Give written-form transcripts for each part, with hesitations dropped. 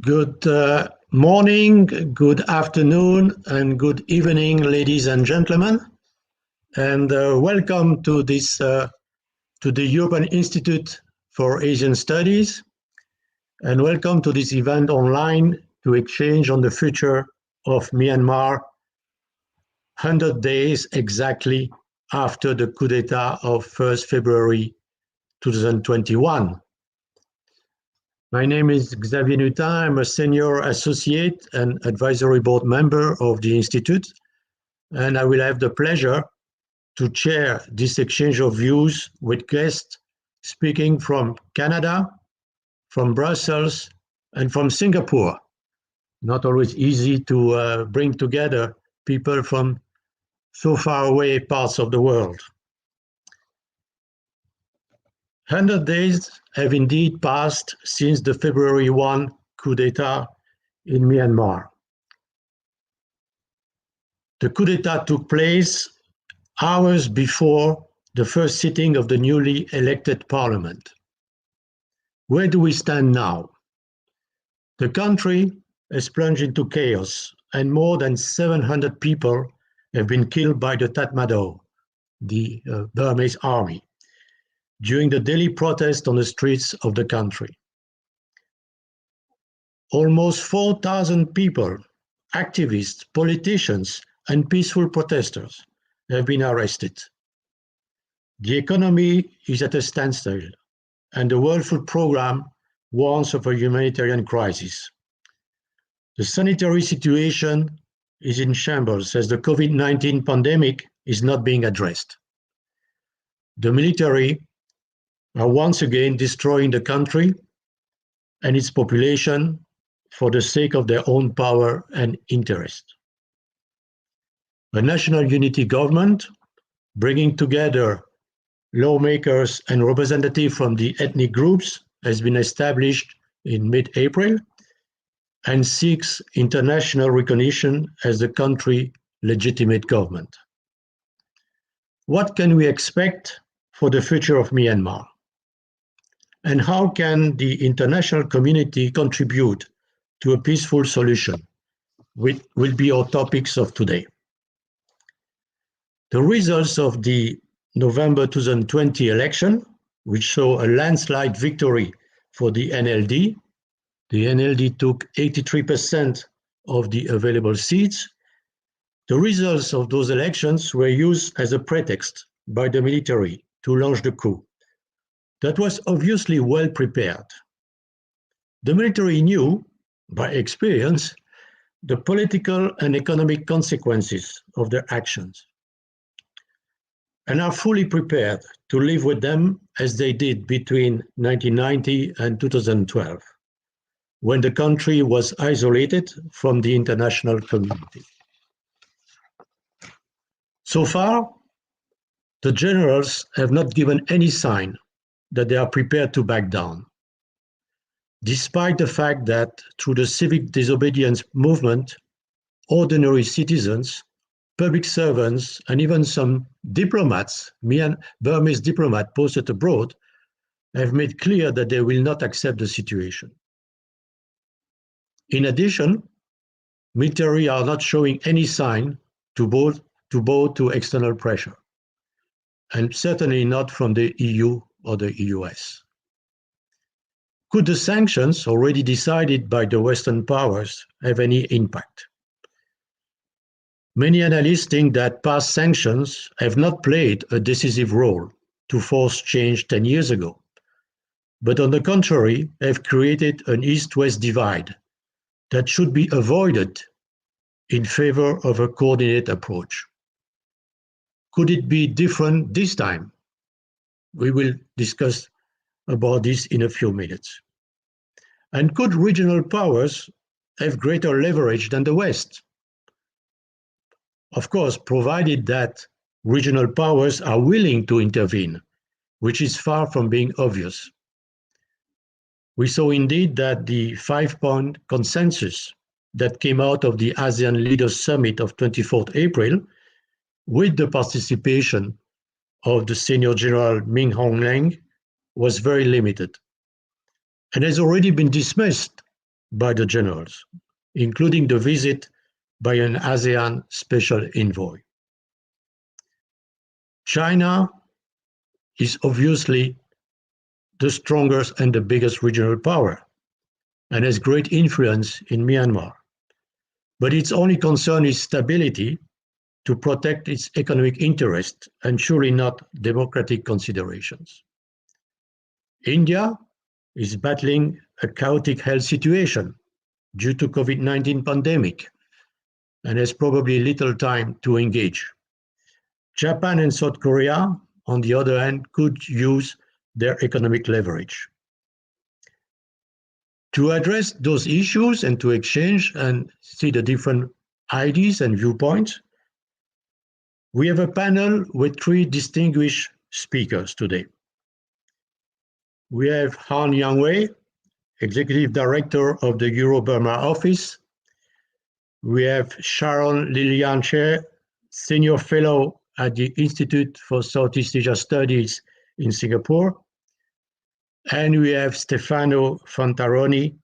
Good morning, good afternoon, and good evening, ladies and gentlemen, and welcome to this to the European Institute for Asian Studies, and welcome to this event online to exchange on the future of Myanmar, 100 days exactly after the coup d'etat of 1st February 2021. My name is Xavier Nuttin. I'm a senior associate and advisory board member of the Institute, and I will have the pleasure to chair this exchange of views with guests speaking from Canada, from Brussels, and from Singapore. Not always easy to bring together people from so far away parts of the world. 100 days have indeed passed since the February 1 coup d'etat in Myanmar. The coup d'etat took place hours before the first sitting of the newly elected parliament. Where do we stand now? The country has plunged into chaos, and more than 700 people have been killed by the Tatmadaw, the Burmese army, during the daily protest on the streets of the country. Almost 4,000 people, activists, politicians, and peaceful protesters have been arrested. The economy is at a standstill, and the World Food Programme warns of a humanitarian crisis. The sanitary situation is in shambles as the COVID-19 pandemic is not being addressed. The military are once again destroying the country and its population for the sake of their own power and interest. A national unity government, bringing together lawmakers and representatives from the ethnic groups, has been established in mid-April and seeks international recognition as the country's legitimate government. What can we expect for the future of Myanmar? And how can the international community contribute to a peaceful solution, which will be our topics of today. The results of the November 2020 election, which saw a landslide victory for the NLD. The NLD took 83% of the available seats. The results of those elections were used as a pretext by the military to launch the coup. That was obviously well prepared. The military knew, by experience, the political and economic consequences of their actions, and are fully prepared to live with them as they did between 1990 and 2012, when the country was isolated from the international community. So far, the generals have not given any sign that they are prepared to back down, despite the fact that through the civic disobedience movement, ordinary citizens, public servants, and even some diplomats, Burmese diplomats posted abroad, have made clear that they will not accept the situation. In addition, military are not showing any sign to bow to external pressure, and certainly not from the EU or the US. Could the sanctions already decided by the Western powers have any impact? Many analysts think that past sanctions have not played a decisive role to force change 10 years ago, but on the contrary, have created an East-West divide that should be avoided in favor of a coordinated approach. Could it be different this time? We will discuss about this in a few minutes. And could regional powers have greater leverage than the West? Of course, provided that regional powers are willing to intervene, which is far from being obvious. We saw indeed that the 5-point consensus that came out of the ASEAN Leaders Summit of 24th April, with the participation of the Senior General Min Aung Hlaing, was very limited and has already been dismissed by the generals, including the visit by an ASEAN special envoy. China is obviously the strongest and the biggest regional power and has great influence in Myanmar. But its only concern is stability to protect its economic interest and surely not democratic considerations. India is battling a chaotic health situation due to COVID-19 pandemic and has probably little time to engage. Japan and South Korea, on the other hand, could use their economic leverage. To address those issues and to exchange and see the different ideas and viewpoints, we have a panel with three distinguished speakers today. We have Harn Yawnghwe, Executive Director of the Euro-Burma Office. We have Sharon Li-Lian, Senior Fellow at the Institute for Southeast Asia Studies in Singapore. And we have Stefano Fantaroni,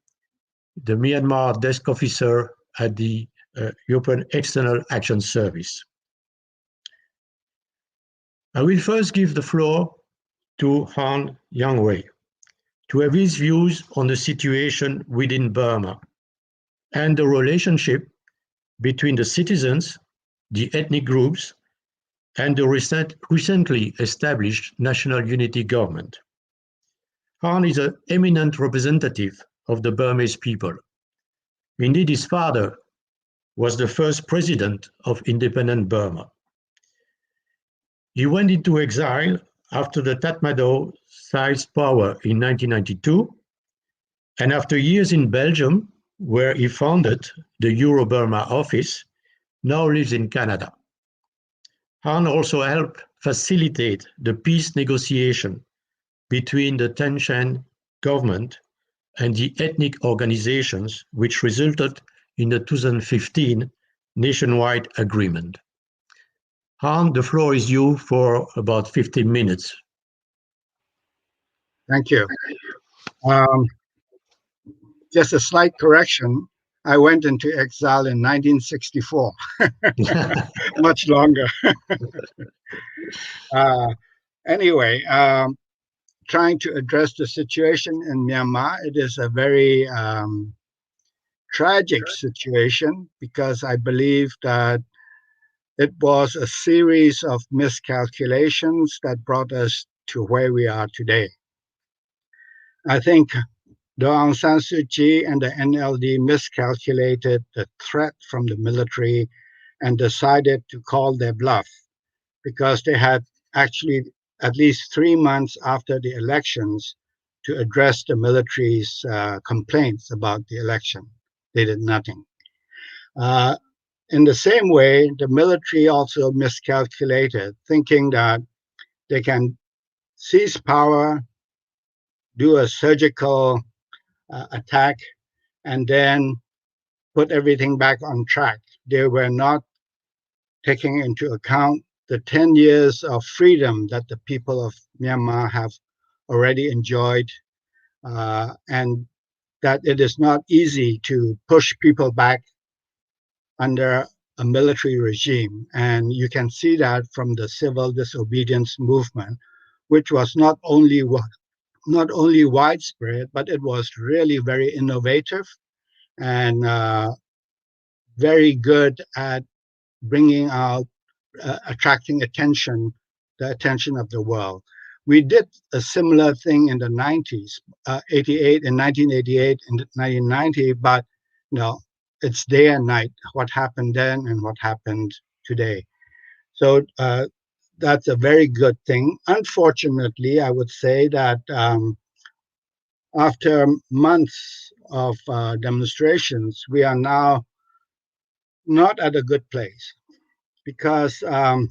the Myanmar Desk Officer at the European External Action Service. I will first give the floor to Harn Yawnghwe to have his views on the situation within Burma and the relationship between the citizens, the ethnic groups, and the recently established National Unity Government. Harn is an eminent representative of the Burmese people. Indeed, his father was the first president of independent Burma. He went into exile after the Tatmadaw seized power in 1992, and after years in Belgium, where he founded the Euro-Burma office, now lives in Canada. Harn also helped facilitate the peace negotiation between the Tencent government and the ethnic organizations, which resulted in the 2015 nationwide agreement. Harn, the floor is yours for about 15 minutes. Thank you. Just a slight correction. I went into exile in 1964, much longer. Anyway, trying to address the situation in Myanmar, it is a very tragic situation because I believe that it was a series of miscalculations that brought us to where we are today. I think Aung San Suu Kyi and the NLD miscalculated the threat from the military and decided to call their bluff because they had actually at least 3 months after the elections to address the military's complaints about the election. They did nothing. In the same way, the military also miscalculated, thinking that they can seize power, do a surgical attack, and then put everything back on track. They were not taking into account the 10 years of freedom that the people of Myanmar have already enjoyed, and that it is not easy to push people back under a military regime. And you can see that from the civil disobedience movement, which was not only widespread, but it was really very innovative and very good at bringing out, attracting the attention of the world. We did a similar thing in the 90s, 1988 and 1990, but it's day and night, what happened then and what happened today. So that's a very good thing. Unfortunately, I would say that after months of demonstrations, we are now not at a good place because the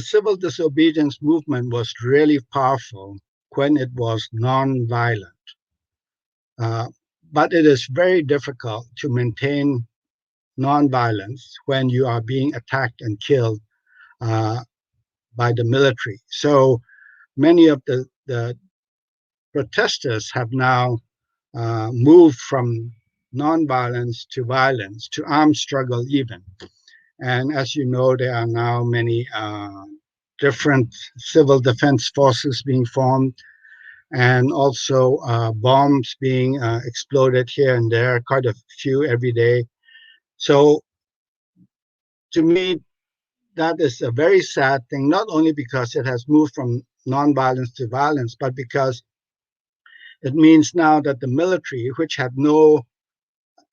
civil disobedience movement was really powerful when it was non-violent. But it is very difficult to maintain non-violence when you are being attacked and killed by the military. So many of the protesters have now moved from non-violence to violence, to armed struggle even. And as you know, there are now many different civil defense forces being formed, and also bombs being exploded here and there, quite a few every day. So to me, that is a very sad thing, not only because it has moved from non-violence to violence, but because it means now that the military, which had no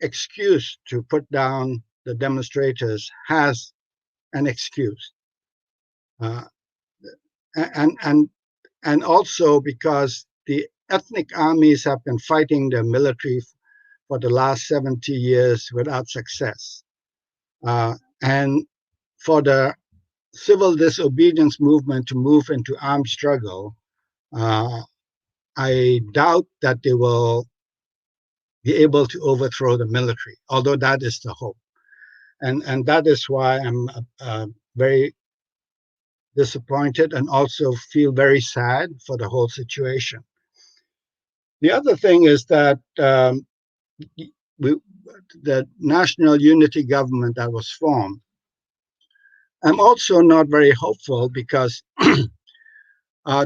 excuse to put down the demonstrators, has an excuse. And also because the ethnic armies have been fighting the military for the last 70 years without success. And for the civil disobedience movement to move into armed struggle, I doubt that they will be able to overthrow the military, although that is the hope. And that is why I'm very disappointed and also feel very sad for the whole situation. The other thing is that the national unity government that was formed, I'm also not very hopeful because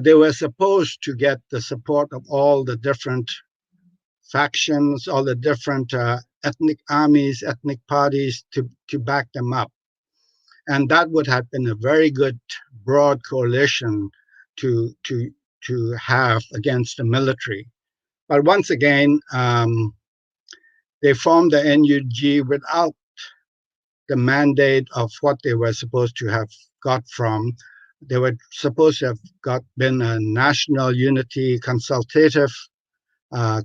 they were supposed to get the support of all the different factions, all the different ethnic armies, ethnic parties to back them up. And that would have been a very good broad coalition to have against the military. But once again, they formed the NUG without the mandate of what they were supposed to have got from. They were supposed to have been a national unity consultative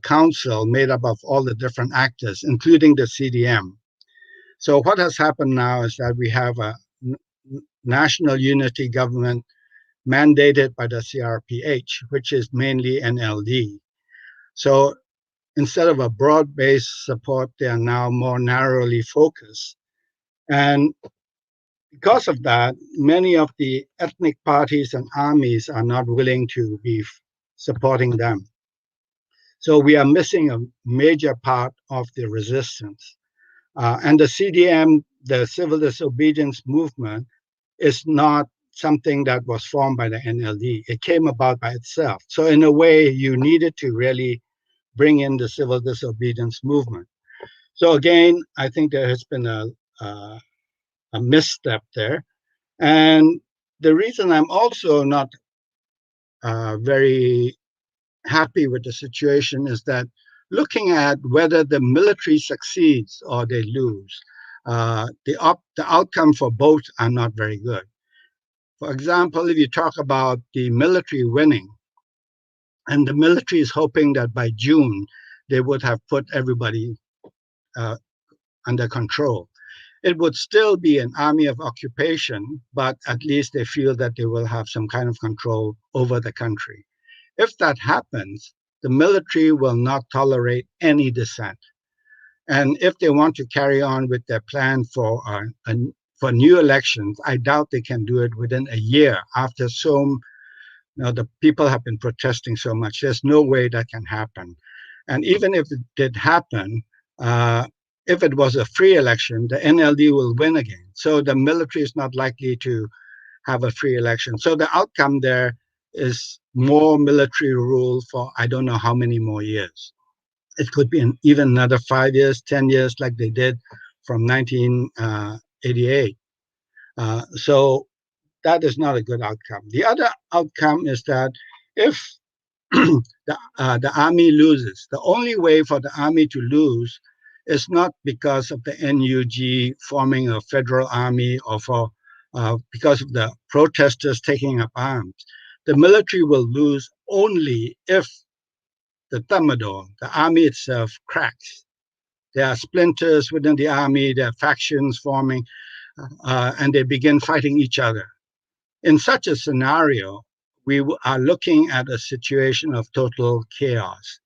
council made up of all the different actors, including the CDM. So what has happened now is that we have a national unity government mandated by the CRPH, which is mainly NLD. So instead of a broad-based support, they are now more narrowly focused. And because of that, many of the ethnic parties and armies are not willing to be supporting them. So we are missing a major part of the resistance. And the CDM, the civil disobedience movement, is not something that was formed by the NLD. It came about by itself. So in a way, you needed to really bring in the civil disobedience movement. So again, I think there has been a misstep there. And the reason I'm also not very happy with the situation is that looking at whether the military succeeds or they lose, the outcome for both are not very good. For example, if you talk about the military winning, and the military is hoping that by June they would have put everybody under control, it would still be an army of occupation, but at least they feel that they will have some kind of control over the country. If that happens, the military will not tolerate any dissent. And if they want to carry on with their plan for new elections, I doubt they can do it within a year after the people have been protesting so much. There's no way that can happen. And even if it did happen, if it was a free election, the NLD will win again. So the military is not likely to have a free election. So the outcome there is more military rule for I don't know how many more years. It could be even another 5 years, 10 years, like they did from 1988. So that is not a good outcome. The other outcome is that if the army loses, the only way for the army to lose is not because of the NUG forming a federal army or because of the protesters taking up arms. The military will lose only if the Tatmadaw, the army itself, cracks. There are splinters within the army, there are factions forming, and they begin fighting each other. In such a scenario, we are looking at a situation of total chaos.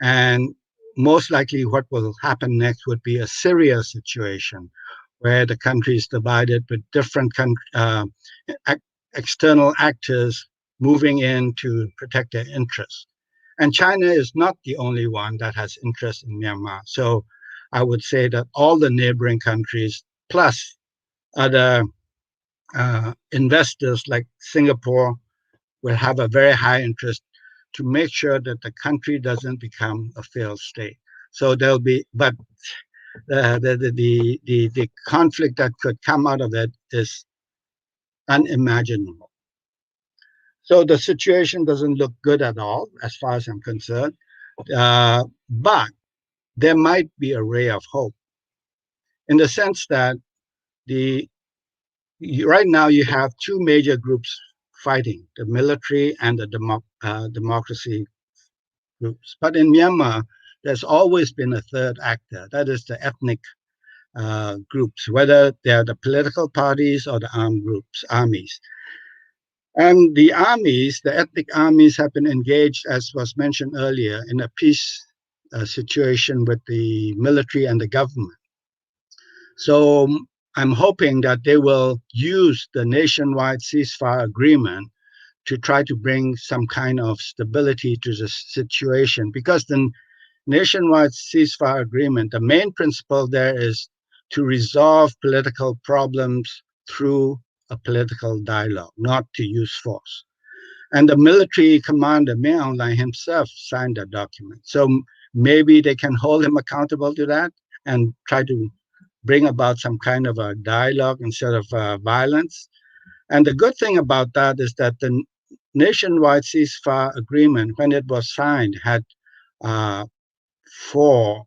And most likely what will happen next would be a Syria situation, where the country is divided with different external actors moving in to protect their interests. And China is not the only one that has interest in Myanmar. So I would say that all the neighboring countries, plus other investors like Singapore, will have a very high interest to make sure that the country doesn't become a failed state. So there'll be, but the conflict that could come out of it is unimaginable. So the situation doesn't look good at all, as far as I'm concerned. But there might be a ray of hope, in the sense that right now you have two major groups fighting: the military and the democracy groups. But in Myanmar, there's always been a third actor, that is the ethnic groups, whether they're the political parties or the armed groups, armies. And the armies, the ethnic armies, have been engaged, as was mentioned earlier, in a peace situation with the military and the government. So I'm hoping that they will use the nationwide ceasefire agreement to try to bring some kind of stability to the situation, because the nationwide ceasefire agreement, the main principle there is to resolve political problems through a political dialogue, not to use force. And the military commander, Min Aung Hlaing himself, signed that document. So maybe they can hold him accountable to that and try to bring about some kind of a dialogue instead of violence. And the good thing about that is that the nationwide ceasefire agreement, when it was signed, had four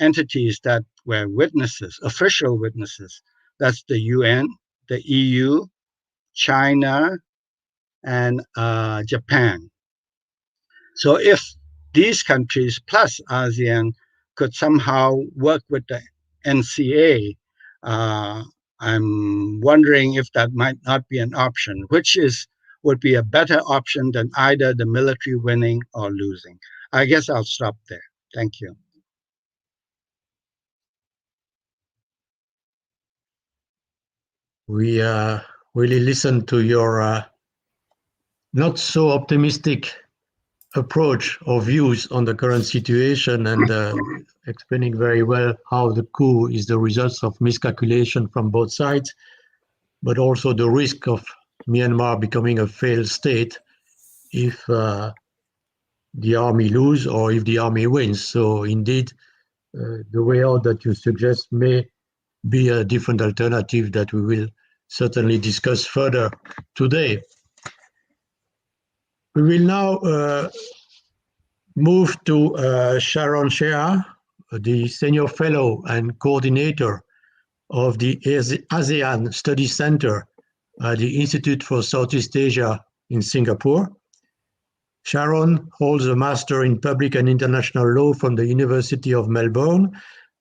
entities that were witnesses, official witnesses. That's the UN, the EU, China, and Japan. So if these countries plus ASEAN could somehow work with the NCA, I'm wondering if that might not be an option, which would be a better option than either the military winning or losing. I guess I'll stop there. Thank you. We really listened to your not so optimistic approach or views on the current situation, and explaining very well how the coup is the result of miscalculation from both sides, but also the risk of Myanmar becoming a failed state if the army loses or if the army wins. So indeed, the way out that you suggest may be a different alternative that we will certainly discuss further today. We will now move to Sharon Seah, the Senior Fellow and Coordinator of the ASEAN Study Center at the Institute for Southeast Asia in Singapore. Sharon holds a Master in Public and International Law from the University of Melbourne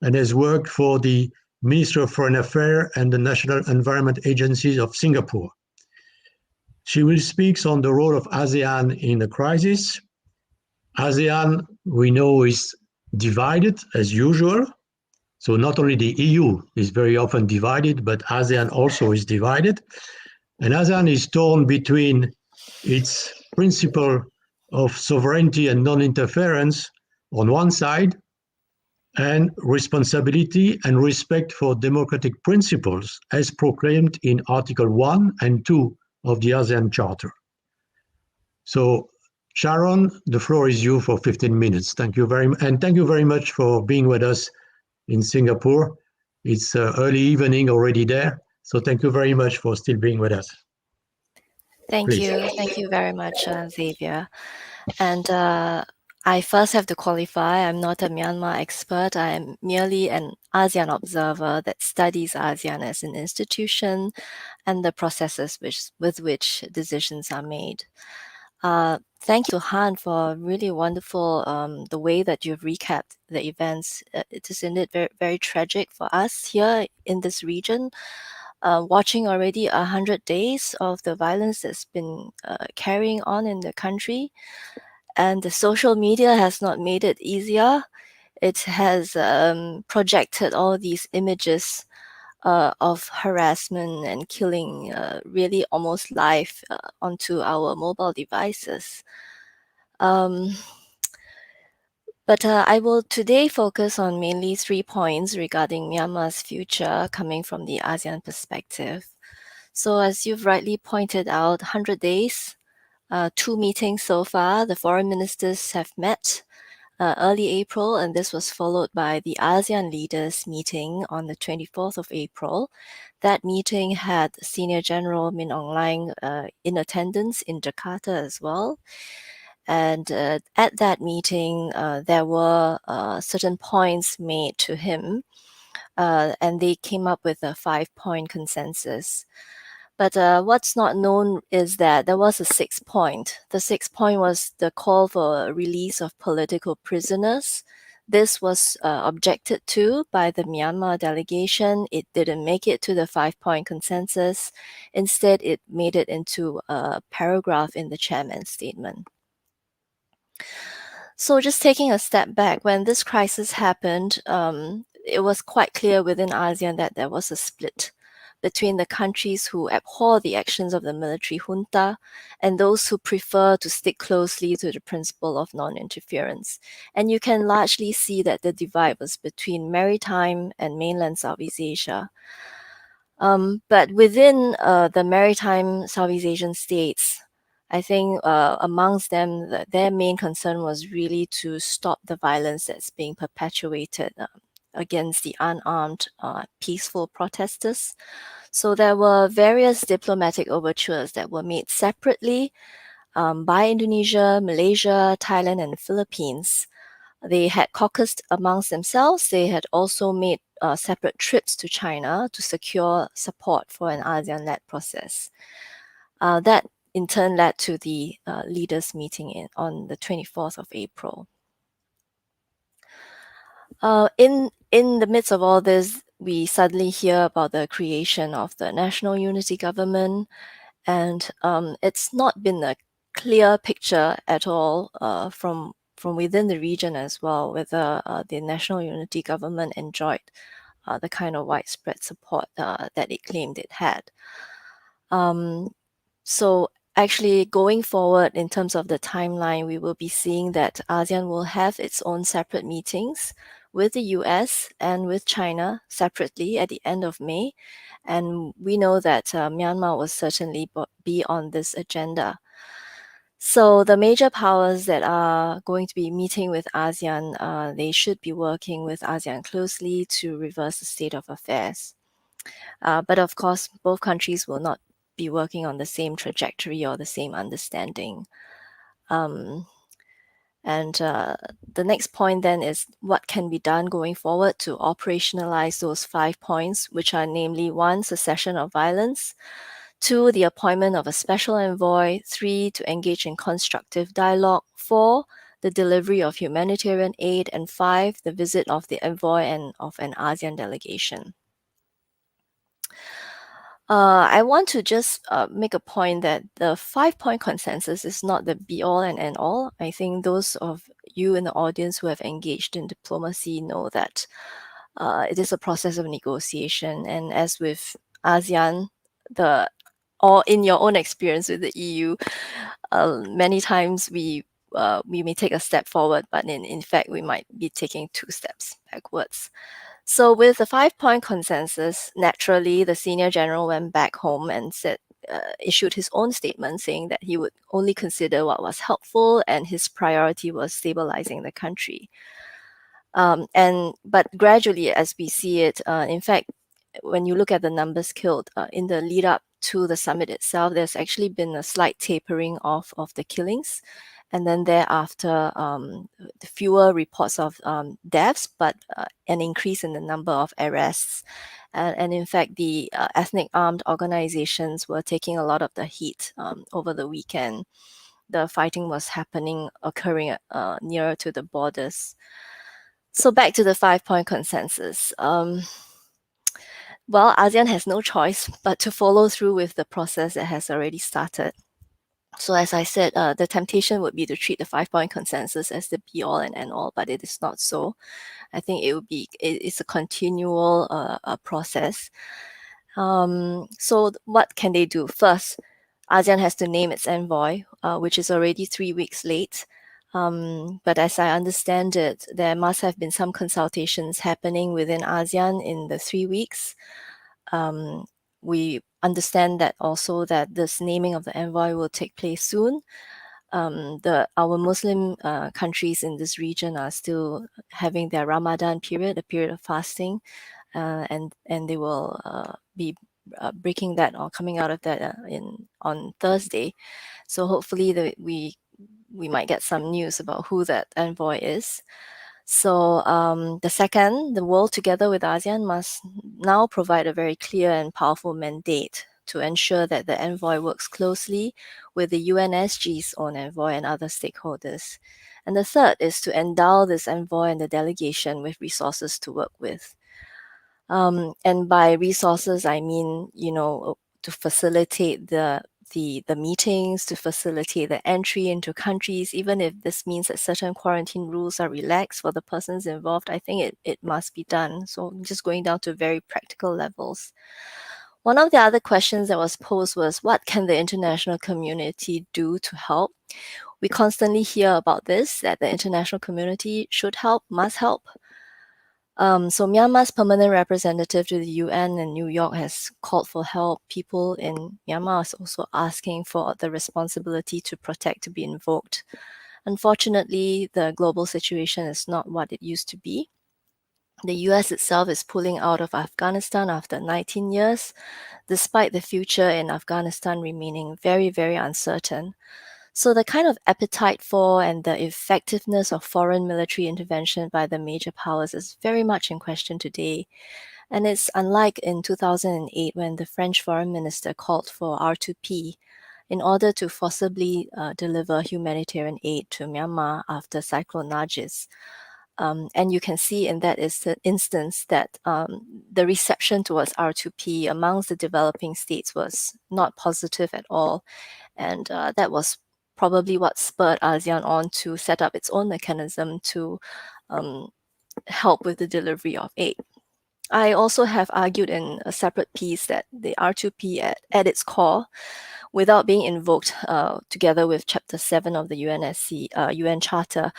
and has worked for the Ministry of Foreign Affairs and the National Environment Agency of Singapore. She will speak on the role of ASEAN in the crisis. ASEAN, we know, is divided as usual. So not only the EU is very often divided, but ASEAN also is divided. And ASEAN is torn between its principle of sovereignty and non-interference on one side, and responsibility and respect for democratic principles as proclaimed in Article 1 and 2 of the ASEAN Charter. So, Sharon, the floor is yours for 15 minutes. Thank you very much, and thank you very much for being with us in Singapore. It's early evening already there, so thank you very much for still being with us. Thank you very much, Xavier. And I first have to qualify, I'm not a Myanmar expert. I am merely an ASEAN observer that studies ASEAN as an institution and the processes with which decisions are made. Thank you to Harn for really wonderful, the way that you've recapped the events. It is indeed very, very tragic for us here in this region. Watching already 100 days of the violence that's been carrying on in the country. And the social media has not made it easier. It has projected all these images of harassment and killing really almost live onto our mobile devices. But I will today focus on mainly 3 points regarding Myanmar's future coming from the ASEAN perspective. So as you've rightly pointed out, 100 days, 2 meetings so far. The foreign ministers have met early April, and this was followed by the ASEAN Leaders Meeting on the 24th of April. That meeting had Senior General Min Aung Hlaing in attendance in Jakarta as well. And at that meeting, there were certain points made to him, and they came up with a 5-point consensus. But what's not known is that there was a 6th point. The 6th point was the call for a release of political prisoners. This was objected to by the Myanmar delegation. It didn't make it to the 5-point consensus. Instead, it made it into a paragraph in the chairman's statement. So just taking a step back, when this crisis happened, it was quite clear within ASEAN that there was a split between the countries who abhor the actions of the military junta and those who prefer to stick closely to the principle of non-interference. And you can largely see that the divide was between maritime and mainland Southeast Asia. But within the maritime Southeast Asian states, I think amongst them, their main concern was really to stop the violence that's being perpetuated against the unarmed, peaceful protesters. So there were various diplomatic overtures that were made separately by Indonesia, Malaysia, Thailand, and the Philippines. They had caucused amongst themselves. They had also made separate trips to China to secure support for an ASEAN-led process. That in turn led to the leaders meeting on the 24th of April. In the midst of all this, we suddenly hear about the creation of the National Unity Government, and it's not been a clear picture at all from within the region as well, whether the National Unity Government enjoyed the kind of widespread support that it claimed it had. So actually going forward in terms of the timeline, we will be seeing that ASEAN will have its own separate meetings with the US and with China separately at the end of May. And we know that Myanmar will certainly be on this agenda. So the major powers that are going to be meeting with ASEAN, they should be working with ASEAN closely to reverse the state of affairs. But of course, both countries will not be working on the same trajectory or the same understanding. The next point then is what can be done going forward to operationalize those 5 points, which are namely 1, cessation of violence, 2, the appointment of a special envoy, 3, to engage in constructive dialogue, 4, the delivery of humanitarian aid, and 5, the visit of the envoy and of an ASEAN delegation. I want to just make a point that the 5-point consensus is not the be-all and end-all. I think those of you in the audience who have engaged in diplomacy know that it is a process of negotiation. And as with ASEAN, or in your own experience with the EU, many times we may take a step forward, but in fact, we might be taking 2 steps backwards. So with the 5-point consensus, naturally, the senior general went back home and issued his own statement saying that he would only consider what was helpful and his priority was stabilizing the country. But gradually, as we see it, in fact, when you look at the numbers killed in the lead up to the summit itself, there's actually been a slight tapering off of the killings. And then thereafter, fewer reports of deaths, but an increase in the number of arrests. And in fact, the ethnic armed organizations were taking a lot of the heat over the weekend. The fighting was occurring nearer to the borders. So back to the 5-point consensus. Well, ASEAN has no choice but to follow through with the process that has already started. So as I said, the temptation would be to treat the 5-point consensus as the be-all and end-all, but it is not so. I think it's a continual process. So what can they do? First, ASEAN has to name its envoy, which is already 3 weeks late. But as I understand it, there must have been some consultations happening within ASEAN in the 3 weeks. We understand that also that this naming of the envoy will take place soon. Our Muslim countries in this region are still having their Ramadan period, a period of fasting, and they will be breaking that or coming out of that on Thursday. So hopefully we might get some news about who that envoy is. So the second, the world together with ASEAN must now provide a very clear and powerful mandate to ensure that the envoy works closely with the UNSG's own envoy and other stakeholders. And the third is to endow this envoy and the delegation with resources to work with. And by resources, I mean, to facilitate the meetings, to facilitate the entry into countries, even if this means that certain quarantine rules are relaxed for the persons involved, I think it must be done. So just going down to very practical levels. One of the other questions that was posed was, what can the international community do to help? We constantly hear about this, that the international community should help, must help. So Myanmar's permanent representative to the UN in New York has called for help. People in Myanmar are also asking for the responsibility to protect to be invoked. Unfortunately, the global situation is not what it used to be. The US itself is pulling out of Afghanistan after 19 years, despite the future in Afghanistan remaining very, very uncertain. So the kind of appetite for and the effectiveness of foreign military intervention by the major powers is very much in question today. And it's unlike in 2008 when the French foreign minister called for R2P in order to forcibly deliver humanitarian aid to Myanmar after Cyclone Nargis. And you can see in that instance that the reception towards R2P amongst the developing states was not positive at all. And that was probably what spurred ASEAN on to set up its own mechanism to help with the delivery of aid. I also have argued in a separate piece that the R2P at its core, without being invoked together with Chapter 7 of the UN Charter,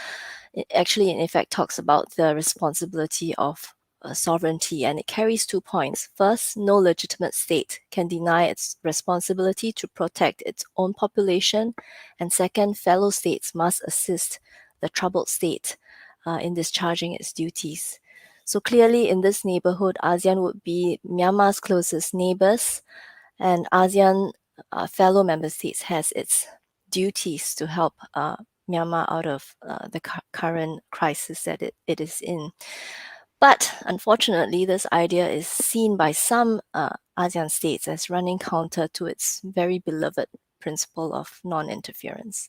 it actually in effect talks about the responsibility of sovereignty, and it carries 2 points. First, no legitimate state can deny its responsibility to protect its own population, and second, fellow states must assist the troubled state in discharging its duties. So clearly in this neighborhood, ASEAN would be Myanmar's closest neighbors, and ASEAN fellow member states has its duties to help Myanmar out of the current crisis that it is in. But unfortunately, this idea is seen by some ASEAN states as running counter to its very beloved principle of non-interference.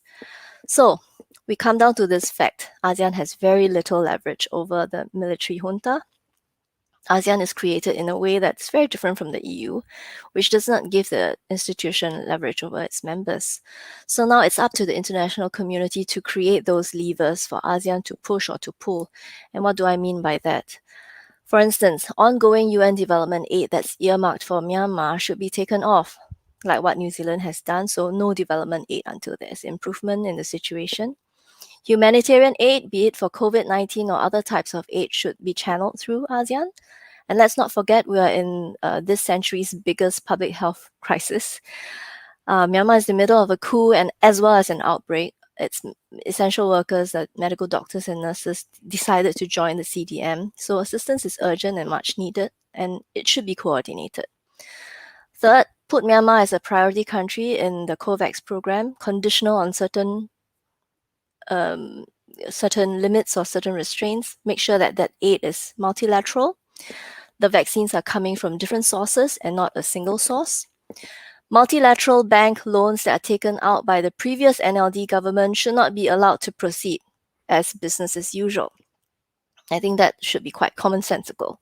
So we come down to this fact. ASEAN has very little leverage over the military junta. ASEAN is created in a way that's very different from the EU, which does not give the institution leverage over its members. So now it's up to the international community to create those levers for ASEAN to push or to pull. And what do I mean by that? For instance, ongoing UN development aid that's earmarked for Myanmar should be taken off, like what New Zealand has done, so no development aid until there's improvement in the situation. Humanitarian aid, be it for COVID-19 or other types of aid, should be channeled through ASEAN. And let's not forget, we are in this century's biggest public health crisis. Myanmar is in the middle of a coup and as well as an outbreak. Its essential workers, medical doctors and nurses, decided to join the CDM. So assistance is urgent and much needed, and it should be coordinated. Third, put Myanmar as a priority country in the COVAX program, conditional on certain limits or certain restraints. Make sure that that aid is multilateral. The vaccines are coming from different sources and not a single source. Multilateral bank loans that are taken out by the previous NLD government should not be allowed to proceed as business as usual. I think that should be quite commonsensical.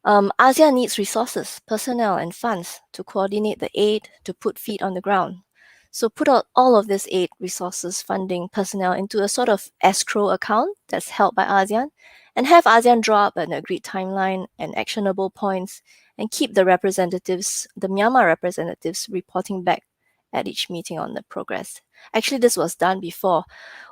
ASEAN needs resources, personnel, and funds to coordinate the aid, to put feet on the ground. So put out all of this aid, resources, funding, personnel into a sort of escrow account that's held by ASEAN, and have ASEAN draw up an agreed timeline and actionable points, and keep the representatives, the Myanmar representatives, reporting back at each meeting on the progress. Actually, this was done before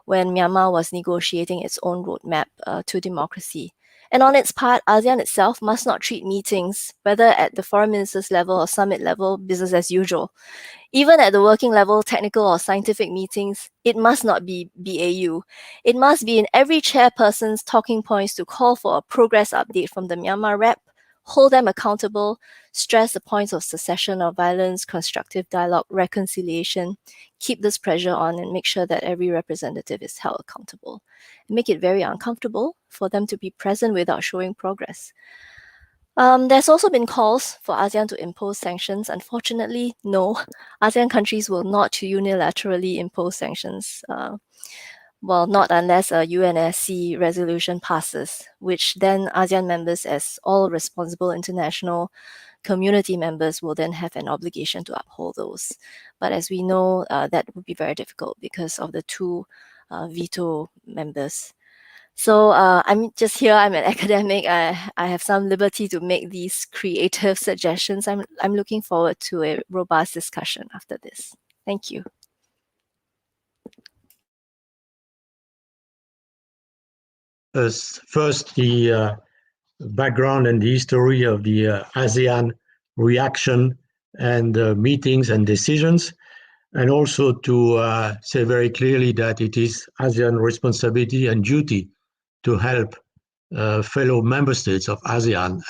when Myanmar was negotiating its own roadmap to democracy. And on its part, ASEAN itself must not treat meetings, whether at the foreign ministers level or summit level, business as usual. Even at the working level, technical or scientific meetings, it must not be BAU. It must be in every chairperson's talking points to call for a progress update from the Myanmar rep, hold them accountable, stress the points of cessation of violence, constructive dialogue, reconciliation, keep this pressure on and make sure that every representative is held accountable. Make it very uncomfortable for them to be present without showing progress. There's also been calls for ASEAN to impose sanctions. Unfortunately, no, ASEAN countries will not unilaterally impose sanctions. Well, not unless a UNSC resolution passes, which then ASEAN members, as all responsible international community members, will then have an obligation to uphold those. But as we know, that would be very difficult because of the two veto members. So I'm just here, I'm an academic, I have some liberty to make these creative suggestions. I'm looking forward to a robust discussion after this. Thank you. First, the background and the history of the ASEAN reaction and meetings and decisions, and also to say very clearly that it is ASEAN responsibility and duty to help fellow member states of ASEAN.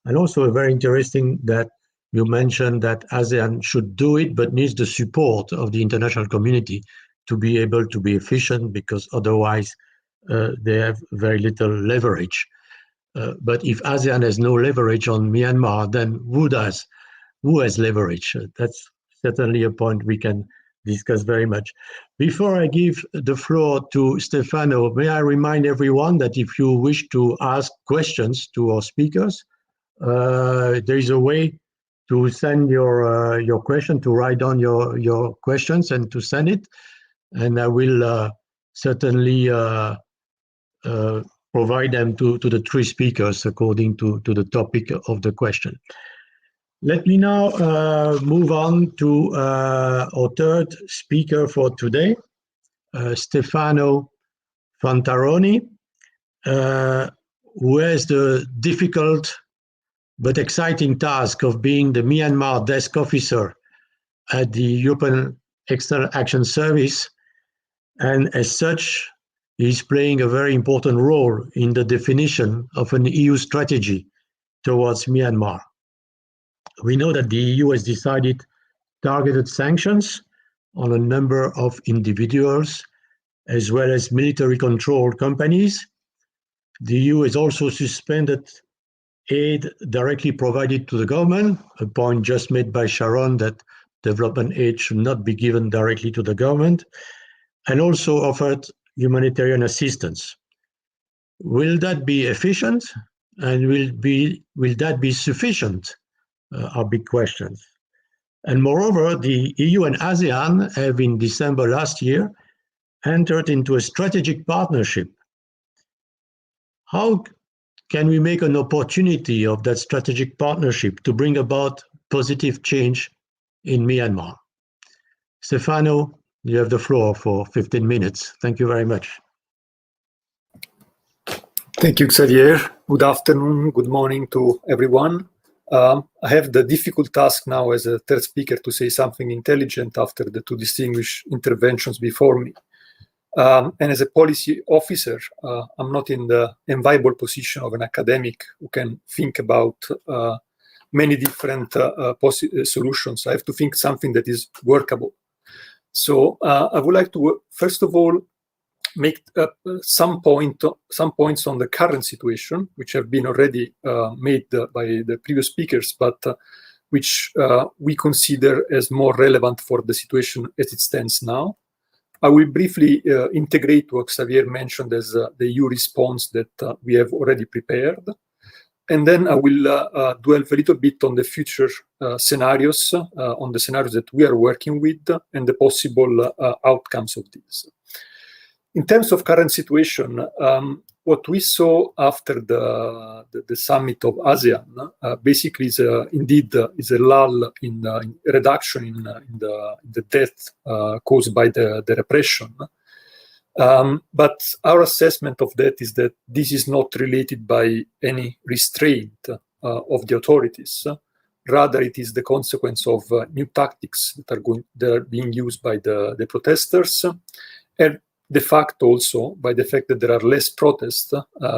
And also very interesting that you mentioned that ASEAN should do it, but needs the support of the international community to be able to be efficient, because otherwise they have very little leverage. But if ASEAN has no leverage on Myanmar, then who has leverage? That's certainly a point we can discuss very much. Before I give the floor to Stefano, may I remind everyone that if you wish to ask questions to our speakers, there is a way to send your question, to write down your questions and to send it. And I will certainly provide them to the three speakers according to the topic of the question. Let me now move on to our third speaker for today, Stefano Fantaroni, who has the difficult but exciting task of being the Myanmar desk officer at the European External Action Service, and as such, is playing a very important role in the definition of an EU strategy towards Myanmar. We know that the EU has decided targeted sanctions on a number of individuals, as well as military-controlled companies. The EU has also suspended aid directly provided to the government, a point just made by Sharon that development aid should not be given directly to the government, and also offered humanitarian assistance. Will that be efficient, and will that be sufficient? Are big questions. And moreover, the EU and ASEAN have in December last year entered into a strategic partnership. How can we make an opportunity of that strategic partnership to bring about positive change in Myanmar? Stefano, you have the floor for 15 minutes. Thank you very much. Thank you, Xavier. Good afternoon, good morning to everyone. I have the difficult task now as a third speaker to say something intelligent after the two distinguished interventions before me. And as a policy officer, I'm not in the enviable position of an academic who can think about many different solutions. I have to think something that is workable. So I would like to, first of all, make some points on the current situation, which have been already made by the previous speakers, but which we consider as more relevant for the situation as it stands now. I will briefly integrate what Xavier mentioned as the EU response that we have already prepared. And then I will dwell a little bit on the future scenarios, on the scenarios that we are working with and the possible outcomes of these. In terms of current situation, what we saw after the summit of ASEAN basically is indeed is a lull in reduction in the death caused by the repression. But our assessment of that is that this is not related by any restraint of the authorities. Rather, it is the consequence of new tactics that are being used by the protesters, and the fact also by the fact that there are less protests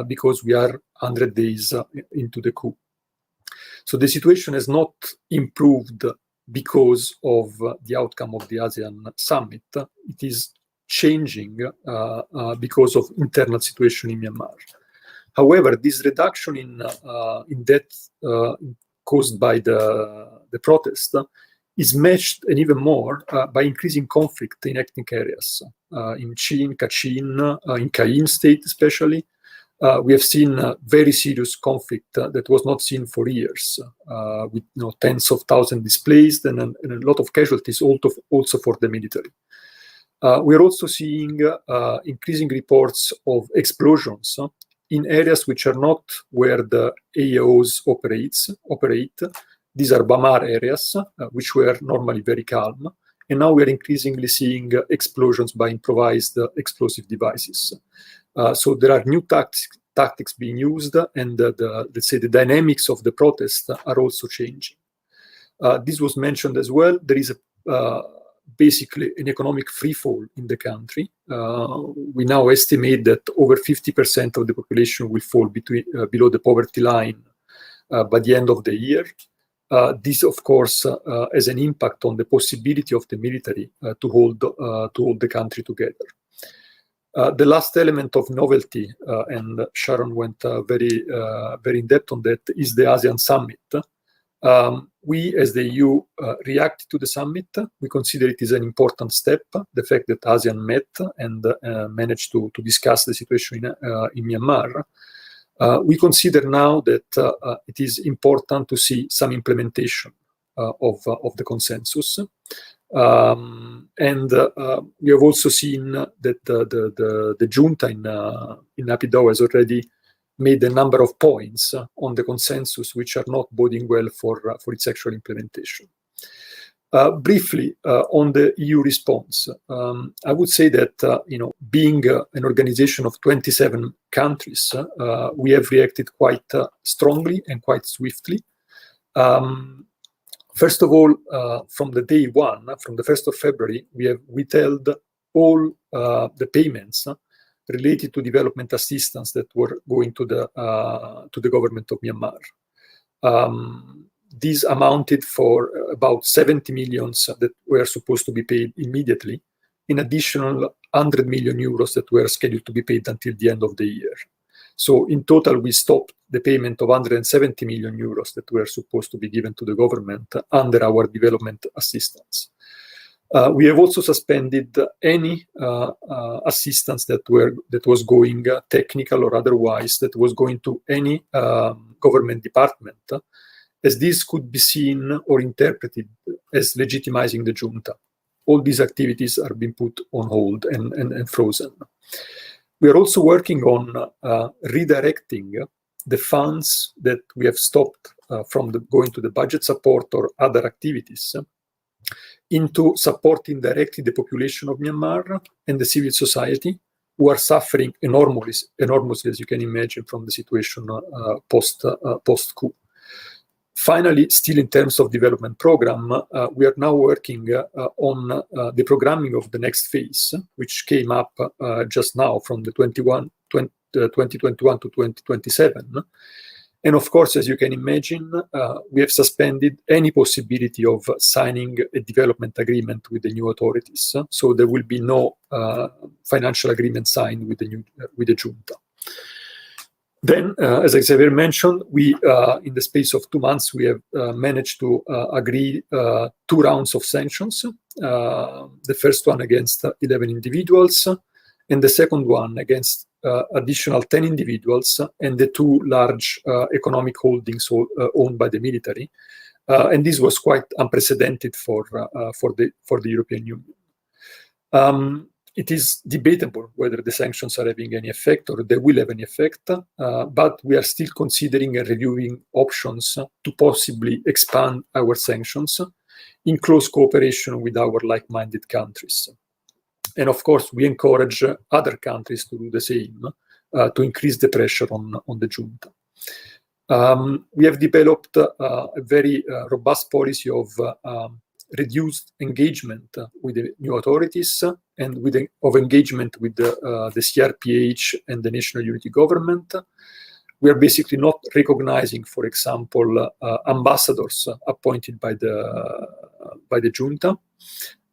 because we are 100 days into the coup. So the situation has not improved because of the outcome of the ASEAN summit. It is changing because of internal situation in Myanmar. However, this reduction in death caused by the protest is matched, and even more, by increasing conflict in ethnic areas. In Chin, Kachin, in Kayin state especially, we have seen very serious conflict that was not seen for years, with tens of thousands displaced and a lot of casualties also for the military. We are also seeing increasing reports of explosions in areas which are not where the EIAS operate. These are Bamar areas, which were normally very calm. And now we are increasingly seeing explosions by improvised explosive devices. So there are new tactics being used, and let's say the dynamics of the protest are also changing. This was mentioned as well. There is basically an economic freefall in the country. We now estimate that over 50% of the population will fall below the poverty line by the end of the year. This, of course, has an impact on the possibility of the military to hold the country together. The last element of novelty, and Sharon went very in depth on that, is the ASEAN summit. We, as the EU, reacted to the summit. We consider it is an important step. The fact that ASEAN met and managed to discuss the situation in Myanmar. We consider now that it is important to see some implementation of the consensus. And we have also seen that the junta in Tatmadaw has already made a number of points on the consensus which are not boding well for its actual implementation. Briefly, on the EU response, I would say that being an organization of 27 countries, we have reacted quite strongly and quite swiftly. First of all, from the day one, from the 1st of February, we have withheld all the payments related to development assistance that were going to the government of Myanmar. These amounted for about 70 million that were supposed to be paid immediately, in additional 100 million euros that were scheduled to be paid until the end of the year. So in total, we stopped the payment of 170 million euros that were supposed to be given to the government under our development assistance. We have also suspended any assistance that was going technical or otherwise, that was going to any government department, as this could be seen or interpreted as legitimizing the junta. All these activities are being put on hold and frozen. We are also working on redirecting the funds that we have stopped from going to the budget support or other activities into supporting directly the population of Myanmar and the civil society, who are suffering enormously, as you can imagine, from the situation post-coup. Finally, still in terms of development program, we are now working on the programming of the next phase, which came up just now from the 2021 to 2027. And of course, as you can imagine, we have suspended any possibility of signing a development agreement with the new authorities. So there will be no financial agreement signed with the junta. Then, as Xavier mentioned, we, in the space of 2 months, we have managed to agree 2 rounds of sanctions. The first one against 11 individuals, and the second one against additional 10 individuals and the 2 large economic holdings owned by the military. And this was quite unprecedented for the European Union. It is debatable whether the sanctions are having any effect or they will have any effect, but we are still considering and reviewing options to possibly expand our sanctions in close cooperation with our like-minded countries. And of course, we encourage other countries to do the same to increase the pressure on the junta. We have developed a very robust policy of reduced engagement with the new authorities and of engagement with the CRPH and the National Unity Government. We are basically not recognizing, for example, ambassadors appointed by the junta.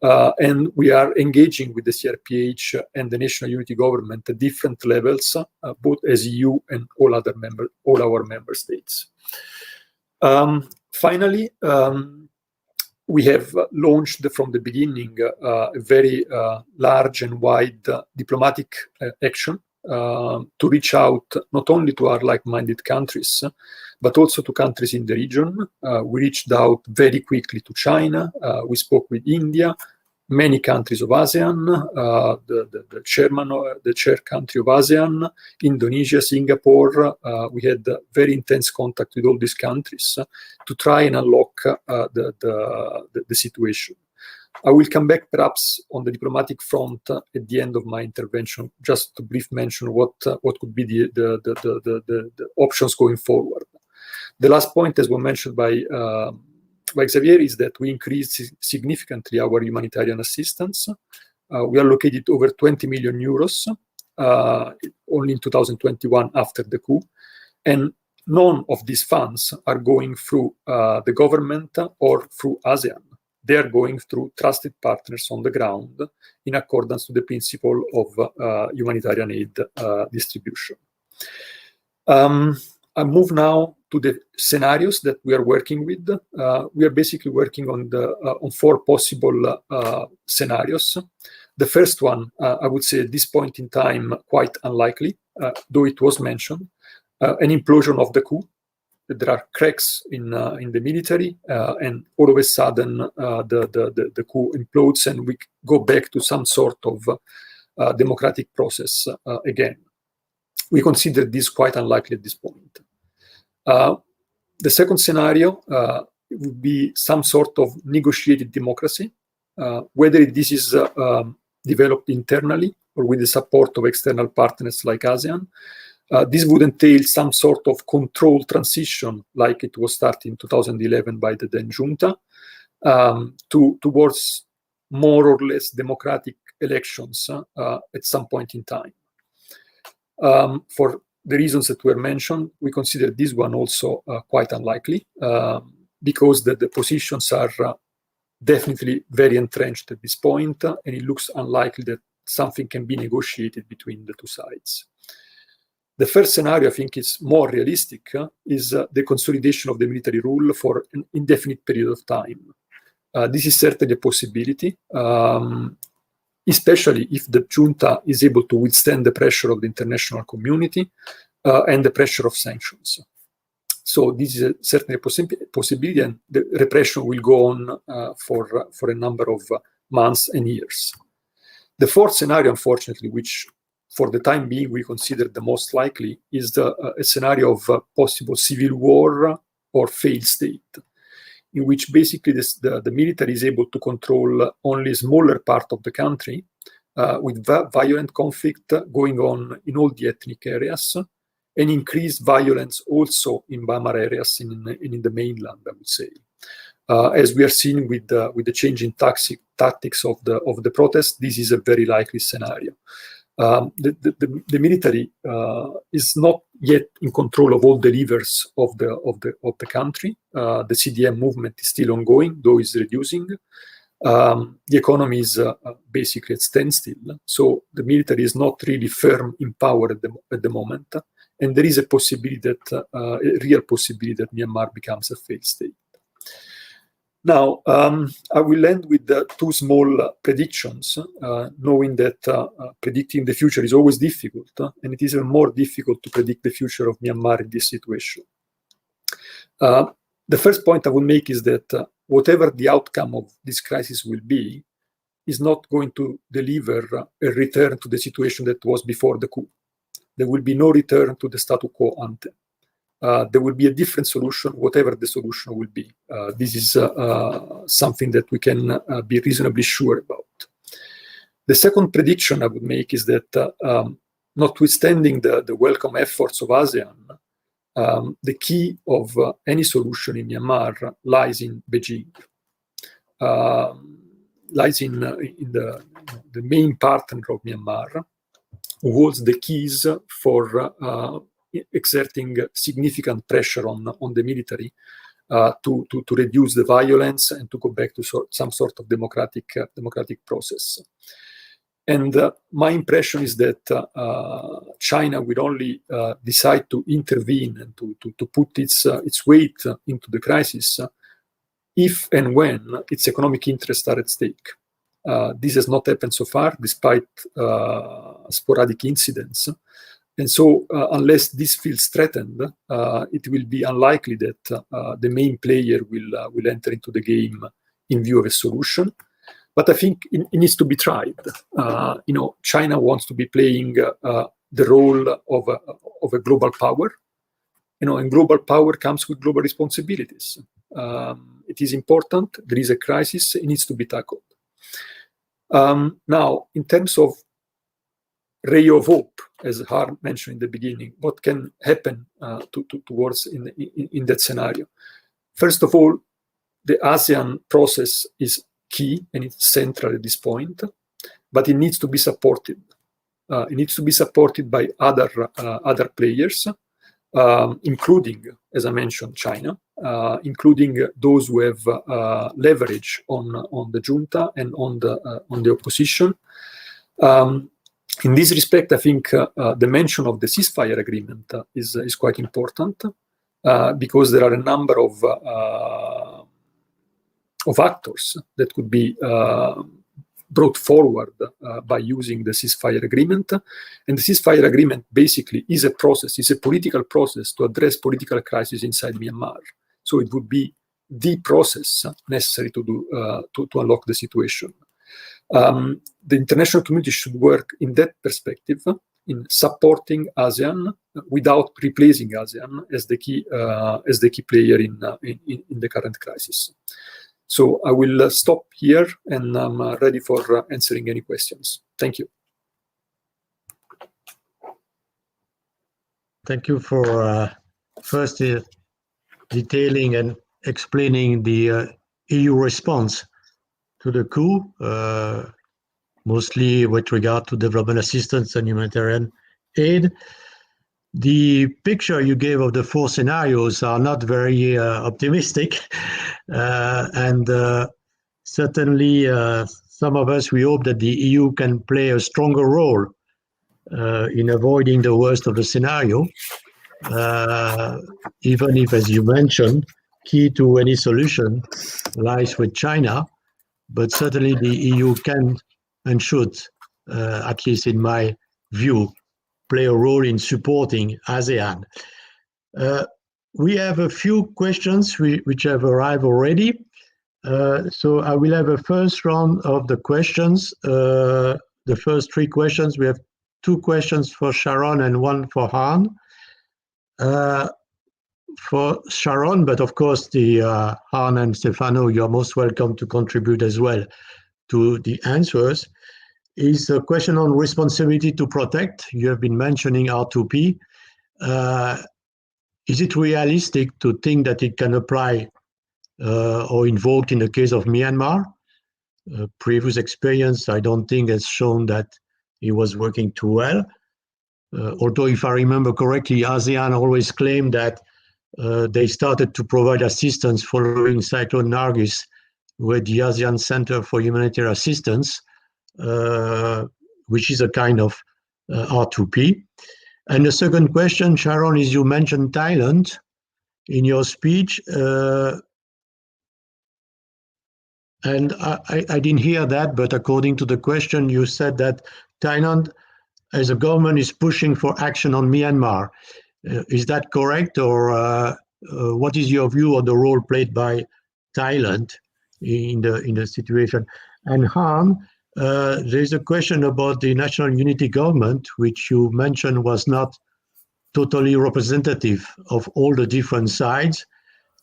And we are engaging with the CRPH and the National Unity Government at different levels, both as EU and all our member states. Finally, we have launched from the beginning a very large and wide diplomatic action to reach out not only to our like-minded countries, but also to countries in the region. We reached out very quickly to China. We spoke with India, many countries of ASEAN, the chair country of ASEAN, Indonesia, Singapore. We had very intense contact with all these countries to try and unlock the situation. I will come back perhaps on the diplomatic front at the end of my intervention, just to brief mention what could be the options going forward. The last point, as was mentioned by Xavier, is that we increased significantly our humanitarian assistance. We allocated over 20 million euros only in 2021 after the coup, and none of these funds are going through the government or through ASEAN. They are going through trusted partners on the ground in accordance to the principle of humanitarian aid distribution. I move now to the scenarios that we are working with. We are basically working on 4 possible scenarios. The first one, I would say at this point in time, quite unlikely, though it was mentioned, an implosion of the coup. There are cracks in the military, and all of a sudden the coup implodes and we go back to some sort of democratic process again. We consider this quite unlikely at this point. The second scenario would be some sort of negotiated democracy, whether this is developed internally or with the support of external partners like ASEAN. This would entail some sort of controlled transition, like it was started in 2011 by the then junta, towards more or less democratic elections at some point in time. For the reasons that were mentioned, we consider this one also quite unlikely, because the positions are definitely very entrenched at this point, and it looks unlikely that something can be negotiated between the two sides. The first scenario, I think, is more realistic, is the consolidation of the military rule for an indefinite period of time. This is certainly a possibility, especially if the junta is able to withstand the pressure of the international community and the pressure of sanctions. So this is certainly a possibility, and the repression will go on for a number of months and years. The fourth scenario, unfortunately, which for the time being we consider the most likely, is a scenario of possible civil war or failed state, in which basically the military is able to control only a smaller part of the country, with violent conflict going on in all the ethnic areas, and increased violence also in Bamar areas in the mainland, I would say. As we are seeing with the change in tactics of the protest, this is a very likely scenario. The military is not yet in control of all the levers of the country. The CDM movement is still ongoing, though it's reducing. The economy is basically at standstill, so the military is not really firm in power at the moment, and there is a possibility that a real possibility that Myanmar becomes a failed state. Now, I will end with two small predictions, knowing that predicting the future is always difficult, and it is even more difficult to predict the future of Myanmar in this situation. The first point I will make is that whatever the outcome of this crisis will be, is not going to deliver a return to the situation that was before the coup. There will be no return to the status quo ante. There will be a different solution, whatever the solution will be. This is something that we can be reasonably sure about. The second prediction I would make is that notwithstanding the welcome efforts of ASEAN, the key of any solution in Myanmar lies in Beijing, lies in the main partner of Myanmar, who holds the keys for exerting significant pressure on the military to reduce the violence and to go back to some sort of democratic process. And my impression is that China will only decide to intervene and to put its weight into the crisis if and when its economic interests are at stake. This has not happened so far, despite sporadic incidents. And so unless this feels threatened, it will be unlikely that the main player will enter into the game in view of a solution. But I think it needs to be tried. China wants to be playing the role of a global power. And global power comes with global responsibilities. It is important. There is a crisis. It needs to be tackled. Now, in terms of ray of hope, as Harn mentioned in the beginning, what can happen towards in that scenario? First of all, the ASEAN process is key and it's central at this point, but it needs to be supported. It needs to be supported by other players, including, as I mentioned, China, including those who have leverage on the junta and on the opposition. In this respect, I think the mention of the ceasefire agreement is quite important because there are a number of actors that could be brought forward by using the ceasefire agreement. And the ceasefire agreement basically is a process, is a political process to address political crisis inside Myanmar. So it would be the process necessary to unlock the situation. The international community should work in that perspective, in supporting ASEAN without replacing ASEAN as the key player in the current crisis. So I will stop here, and I'm ready for answering any questions. Thank you. Thank you for first detailing and explaining the EU response to the coup, mostly with regard to development assistance and humanitarian aid. The picture you gave of the four scenarios are not very optimistic. And certainly some of us, we hope that the EU can play a stronger role in avoiding the worst of the scenario, even if, as you mentioned, key to any solution lies with China. But certainly the EU can and should, at least in my view, play a role in supporting ASEAN. We have a few questions which have arrived already. So I will have a first round of the questions. The first three questions, we have two questions for Sharon and one for Harn. For Sharon, but of course the Harn and Stefano, you're most welcome to contribute as well to the answers, is a question on responsibility to protect. You have been mentioning R2P. Is it realistic to think that it can apply or invoked in the case of Myanmar? Previous experience, I don't think, has shown that it was working too well. Although, if I remember correctly, ASEAN always claimed that they started to provide assistance following Cyclone Nargis with the ASEAN Center for Humanitarian Assistance, which is a kind of R2P. And the second question, Sharon, is you mentioned Thailand in your speech. And I didn't hear that, but according to the question, you said that Thailand, as a government, is pushing for action on Myanmar. Is that correct, or what is your view on the role played by Thailand in the situation? And Harn, there's a question about the national unity government, which you mentioned was not totally representative of all the different sides.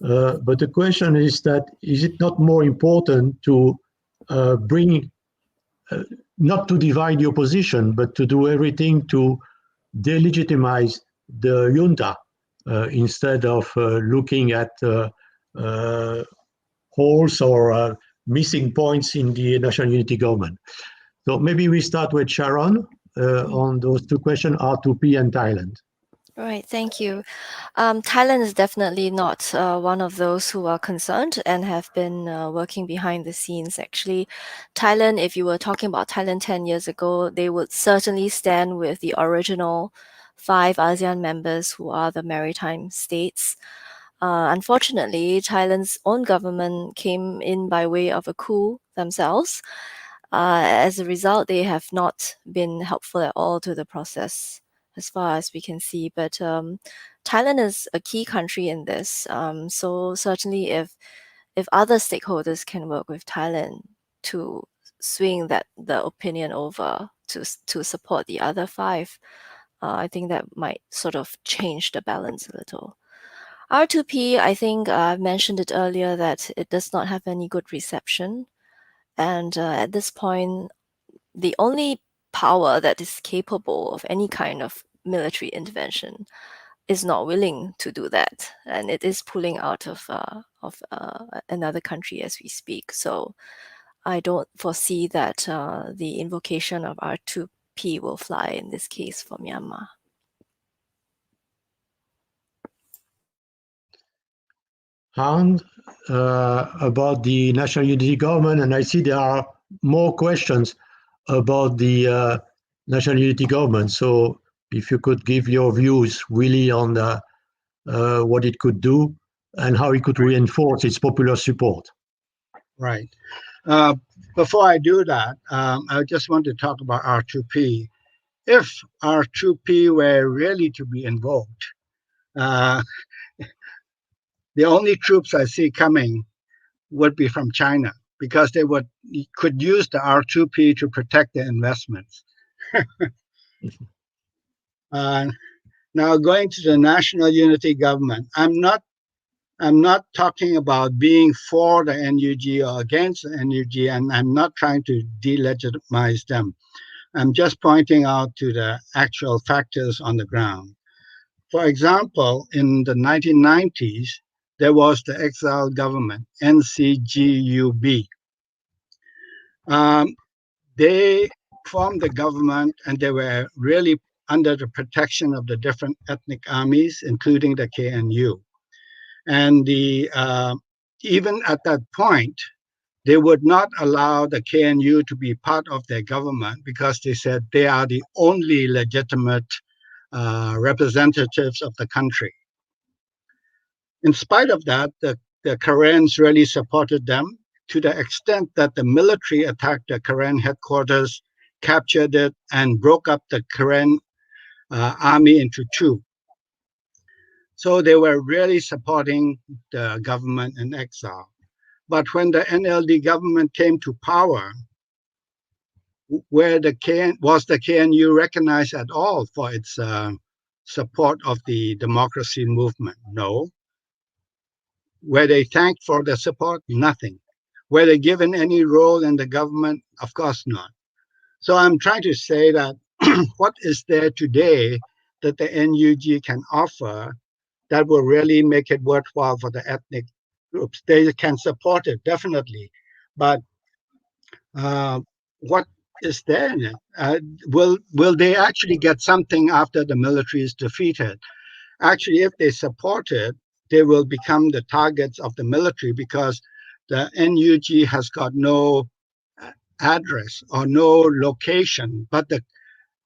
But the question is that, is it not more important to not to divide the opposition, but to do everything to delegitimize the junta instead of looking at holes or missing points in the national unity government? So maybe we start with Sharon on those two questions, R2P and Thailand. Right, thank you. Thailand is definitely not one of those who are concerned and have been working behind the scenes. Actually, Thailand, if you were talking about Thailand 10 years ago, they would certainly stand with the original 5 ASEAN members who are the maritime states. Unfortunately, Thailand's own government came in by way of a coup themselves. As a result, they have not been helpful at all to the process, as far as we can see. But Thailand is a key country in this. So certainly if other stakeholders can work with Thailand to swing the opinion over to support the other 5, I think that might sort of change the balance a little. R2P, I think I mentioned it earlier that it does not have any good reception. And at this point, the only power that is capable of any kind of military intervention is not willing to do that, and it is pulling out of another country as we speak. So I don't foresee that the invocation of R2P will fly in this case for Myanmar. Harn, about the national unity government, and I see there are more questions about the national unity government. So if you could give your views really on what it could do and how it could reinforce its popular support. Right. Before I do that, I just want to talk about R2P. If R2P were really to be invoked, the only troops I see coming would be from China, because they could use the R2P to protect their investments. Now, going to the national unity government, I'm not talking about being for the NUG or against the NUG, and I'm not trying to delegitimize them. I'm just pointing out to the actual factors on the ground. For example, in the 1990s, there was the exiled government, NCGUB. They formed the government, and they were really under the protection of the different ethnic armies, including the KNU. And even at that point, they would not allow the KNU to be part of their government, because they said they are the only legitimate representatives of the country. In spite of that, the Karens really supported them, to the extent that the military attacked the Karen headquarters, captured it, and broke up the Karen army into 2. So they were really supporting the government in exile. But when the NLD government came to power, was the KNU recognized at all for its support of the democracy movement? No. Were they thanked for the support? Nothing. Were they given any role in the government? Of course not. So I'm trying to say that what is there today that the NUG can offer that will really make it worthwhile for the ethnic groups? They can support it, definitely. But what is there in it? Will they actually get something after the military is defeated? Actually, if they support it, they will become the targets of the military, because the NUG has got no address or no location, but the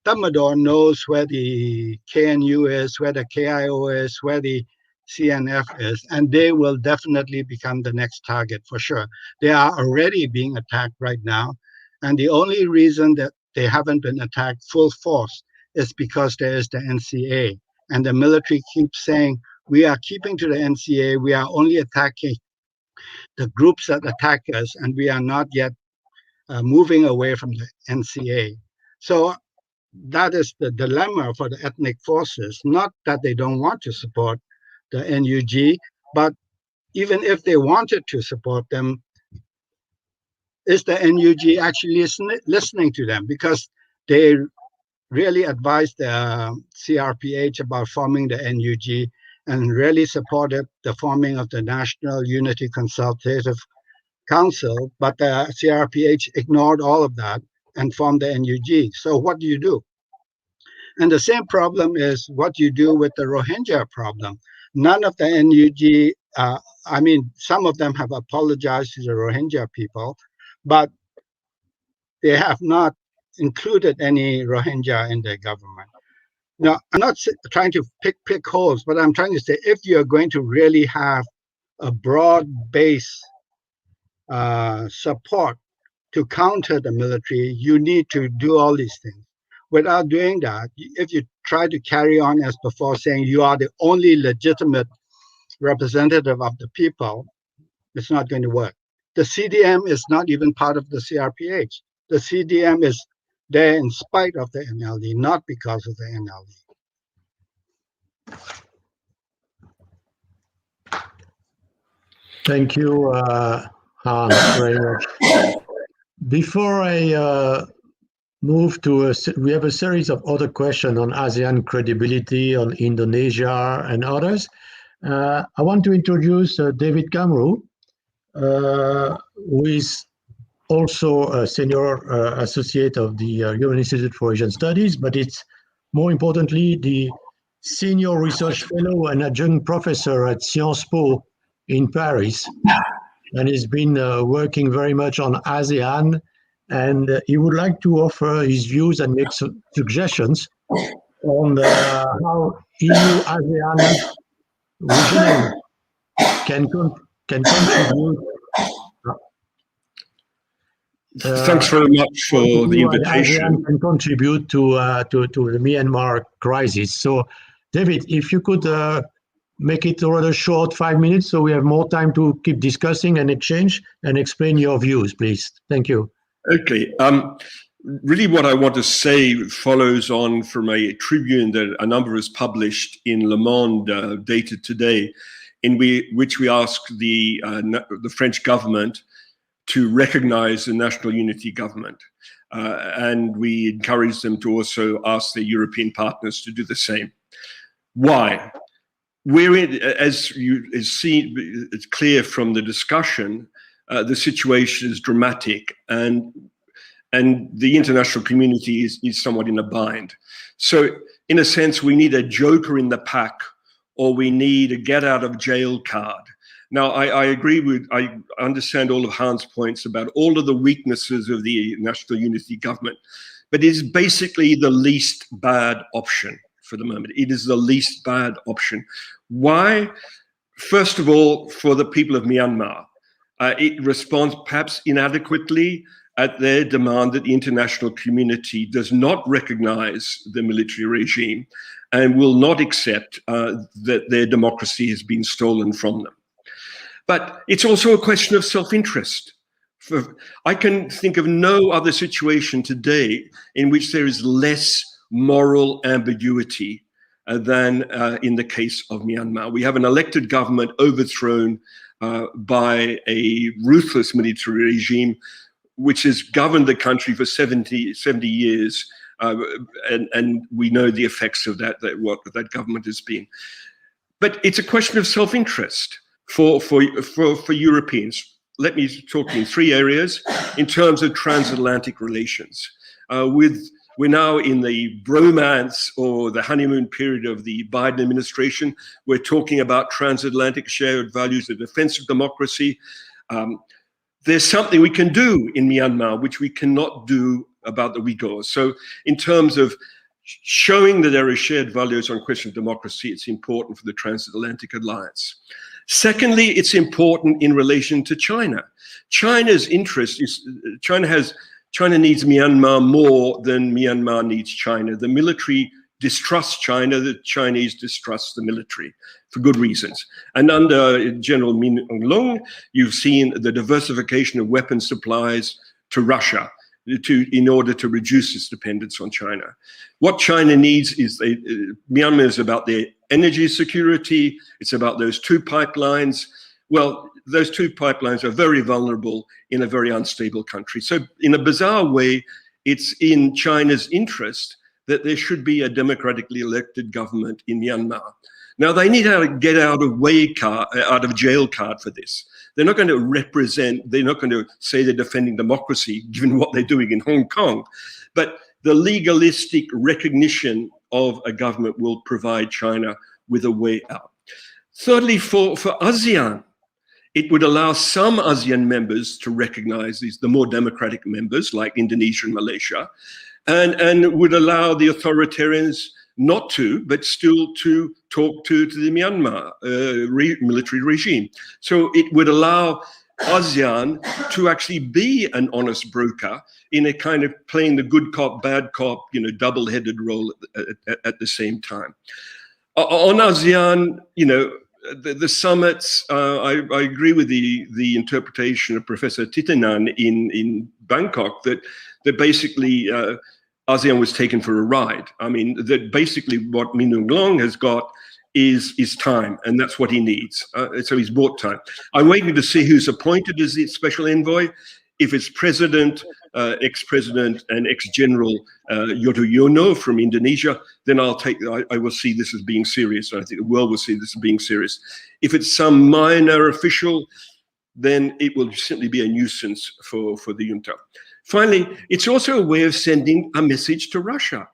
Tatmadaw knows where the KNU is, where the KIO is, where the CNF is, and they will definitely become the next target for sure. They are already being attacked right now, and the only reason that they haven't been attacked full force is because there is the NCA, and the military keeps saying, we are keeping to the NCA, we are only attacking the groups that attack us, and we are not yet moving away from the NCA. So that is the dilemma for the ethnic forces, not that they don't want to support the NUG, but even if they wanted to support them, is the NUG actually listening to them? Because they really advised the CRPH about forming the NUG and really supported the forming of the National Unity Consultative Council, but the CRPH ignored all of that and formed the NUG. So what do you do? And the same problem is what you do with the Rohingya problem. None of the NUG, I mean, some of them have apologized to the Rohingya people, but they have not included any Rohingya in their government. Now, I'm not trying to pick holes, but I'm trying to say, if you're going to really have a broad-based support to counter the military, you need to do all these things. Without doing that, if you try to carry on as before, saying you are the only legitimate representative of the people, it's not going to work. The CDM is not even part of the CRPH. The CDM is there in spite of the NLD, not because of the NLD. Thank you, Harn, very much. Before I move to, we have a series of other questions on ASEAN credibility, on Indonesia and others. I want to introduce David Kamru, who is also a senior associate of the European Institute for Asian Studies, but it's more importantly the senior research fellow and adjunct professor at Sciences Po in Paris, and he's been working very much on ASEAN, and he would like to offer his views and make suggestions on how EU-ASEAN regionally can contribute. Thanks very much for the invitation. Can contribute to the Myanmar crisis. So, David, if you could make it rather short, 5 minutes, so we have more time to keep discussing and exchange and explain your views, please. Thank you. Okay. Really what I want to say follows on from a tribune that a number of us published in Le Monde dated today, in which we asked the French government to recognize the national unity government. And we encouraged them to also ask their European partners to do the same. Why? We're in, as seen, it's clear from the discussion, the situation is dramatic, and the international community is somewhat in a bind. So in a sense, we need a joker in the pack, or we need a get out of jail card. Now, I understand all of Harn's points about all of the weaknesses of the national unity government, but it is basically the least bad option for the moment. It is the least bad option. Why? First of all, for the people of Myanmar, it responds perhaps inadequately at their demand that the international community does not recognize the military regime and will not accept that their democracy has been stolen from them. But it's also a question of self-interest. I can think of no other situation today in which there is less moral ambiguity than in the case of Myanmar. We have an elected government overthrown by a ruthless military regime which has governed the country for 70 years, and we know the effects of what that government has been. But it's a question of self-interest for Europeans. Let me talk in three areas in terms of transatlantic relations. We're now in the bromance or the honeymoon period of the Biden administration. We're talking about transatlantic shared values, the defense of democracy. There's something we can do in Myanmar which we cannot do about the Uyghurs. So in terms of showing that there are shared values on question of democracy, it's important for the transatlantic alliance. Secondly, it's important in relation to China. China's interest is, China needs Myanmar more than Myanmar needs China. The military distrusts China, the Chinese distrust the military for good reasons. And under General Min Aung Hlaing, you've seen the diversification of weapons supplies to Russia in order to reduce its dependence on China. What China needs is, Myanmar is about their energy security, it's about those two pipelines. Well, those two pipelines are very vulnerable in a very unstable country. So in a bizarre way, it's in China's interest that there should be a democratically elected government in Myanmar. Now, they need to get out of jail card for this. They're not going to they're not going to say they're defending democracy, given what they're doing in Hong Kong. But the legalistic recognition of a government will provide China with a way out. Thirdly, for ASEAN, it would allow some ASEAN members to recognize the more democratic members, like Indonesia and Malaysia, and would allow the authoritarians not to, but still to talk to the Myanmar military regime. So it would allow ASEAN to actually be an honest broker in a kind of playing the good cop, bad cop, double-headed role at the same time. On ASEAN, the summits, I agree with the interpretation of Professor Titinan in Bangkok that basically ASEAN was taken for a ride. I mean, that basically what Min Aung Hlaing has got is time, and that's what he needs. So he's bought time. I'm waiting to see who's appointed as the special envoy. If it's president, ex-president, and ex-general Yudhoyono from Indonesia, then I will see this as being serious. I think the world will see this as being serious. If it's some minor official, then it will simply be a nuisance for the junta. Finally, it's also a way of sending a message to Russia.